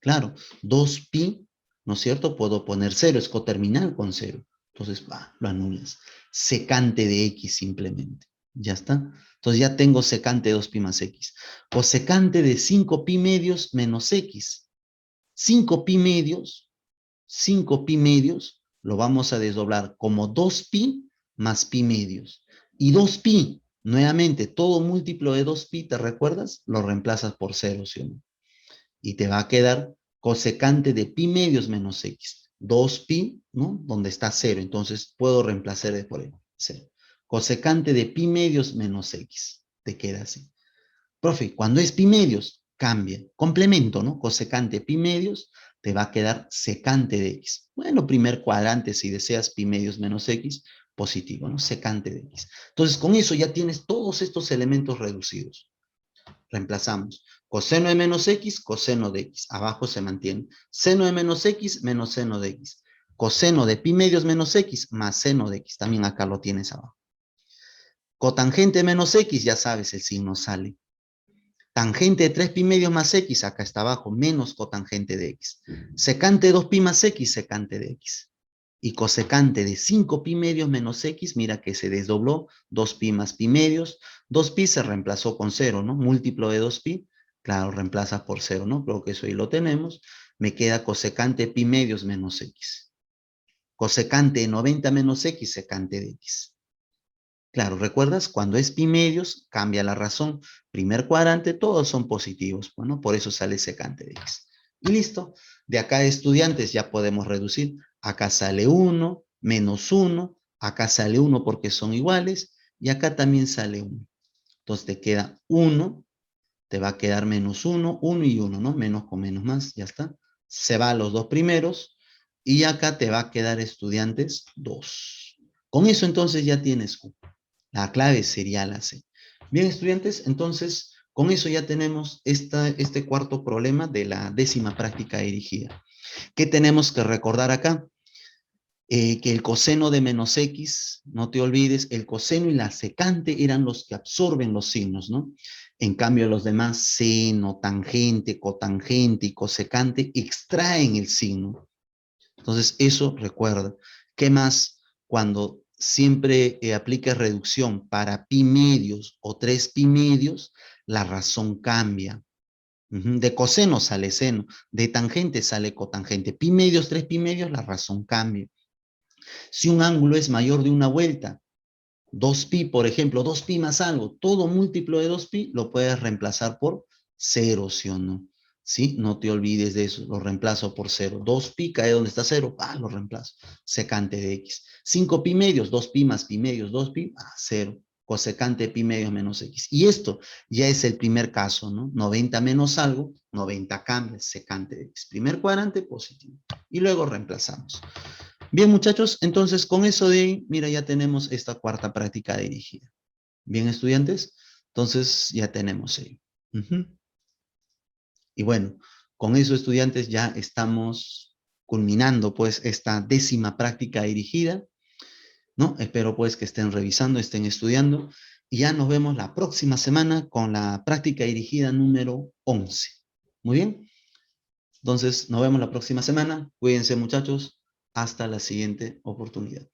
Claro, 2pi, ¿no es cierto? Puedo poner 0, es coterminal con 0. Entonces, lo anulas. Secante de x simplemente. Ya está. Entonces ya tengo secante de 2pi más x. O secante de 5pi medios menos x. 5pi medios, 5pi medios, lo vamos a desdoblar como 2pi más pi medios. Y 2pi, nuevamente, todo múltiplo de 2pi, ¿te recuerdas? Lo reemplazas por 0, ¿sí o no? Y te va a quedar cosecante de pi medios menos x. 2pi, ¿no? Donde está 0, entonces puedo reemplazar de por ahí, 0. Cosecante de pi medios menos x. Te queda así. Profe, cuando es pi medios, cambia. Complemento, ¿no? Cosecante pi medios, te va a quedar secante de x. Bueno, primer cuadrante, si deseas pi medios menos x, positivo, ¿no? Secante de x. Entonces, con eso ya tienes todos estos elementos reducidos. Reemplazamos. Coseno de menos x, coseno de x. Abajo se mantiene. Seno de menos x, menos seno de x. Coseno de pi medios menos x, más seno de x. También acá lo tienes abajo. Cotangente menos x, ya sabes, el signo sale. Tangente de 3 pi medios más x, acá está abajo, menos cotangente de x. Secante de 2pi más x, secante de x. Y cosecante de 5 pi medios menos x, mira que se desdobló, 2pi más pi medios. 2pi se reemplazó con 0, ¿no? Múltiplo de 2pi, claro, reemplazas por 0, ¿no? Creo que eso ahí lo tenemos. Me queda cosecante de pi medios menos x. Cosecante de 90 menos x, secante de x. Claro, ¿recuerdas? Cuando es pi medios, cambia la razón. Primer cuadrante, todos son positivos. Bueno, por eso sale secante de x. Y listo. De acá de estudiantes ya podemos reducir. Acá sale 1, menos 1. Acá sale 1 porque son iguales. Y acá también sale 1. Entonces te queda 1. Te va a quedar menos 1, 1 y 1, ¿no? Menos con menos más, ya está. Se va a los dos primeros. Y acá te va a quedar estudiantes 2. Con eso entonces ya tienes Q. La clave sería la C. Bien, estudiantes, entonces con eso ya tenemos este cuarto problema de la décima práctica dirigida. ¿Qué tenemos que recordar acá? Que el coseno de menos x, no te olvides, el coseno y la secante eran los que absorben los signos, ¿no? En cambio, los demás, seno, tangente, cotangente y cosecante, extraen el signo. Entonces, eso recuerda. ¿Qué más? Cuando siempre apliques reducción para pi medios o 3 pi medios, la razón cambia. De coseno sale seno, de tangente sale cotangente. Pi medios, 3 pi medios, la razón cambia. Si un ángulo es mayor de una vuelta, 2pi, por ejemplo, 2pi más algo, todo múltiplo de 2pi lo puedes reemplazar por 0, ¿sí o no? ¿Sí? No te olvides de eso, lo reemplazo por 0. 2pi cae donde está 0, lo reemplazo. Secante de x. 5pi medios, 2pi más pi medios, 2pi, 0. Cosecante de pi medios menos x. Y esto ya es el primer caso, ¿no? 90 menos algo, 90 cambia, secante de x. Primer cuadrante, positivo. Y luego reemplazamos. Bien, muchachos, entonces con eso de ahí, mira, ya tenemos esta cuarta práctica dirigida. Bien, estudiantes, Entonces ya tenemos ello. Y bueno, con eso, estudiantes, ya estamos culminando pues esta 10ª práctica dirigida, ¿no? Espero pues que estén revisando, estén estudiando, y ya nos vemos la próxima semana con la práctica dirigida número 11. Muy bien. Entonces, nos vemos la próxima semana. Cuídense, muchachos. Hasta la siguiente oportunidad.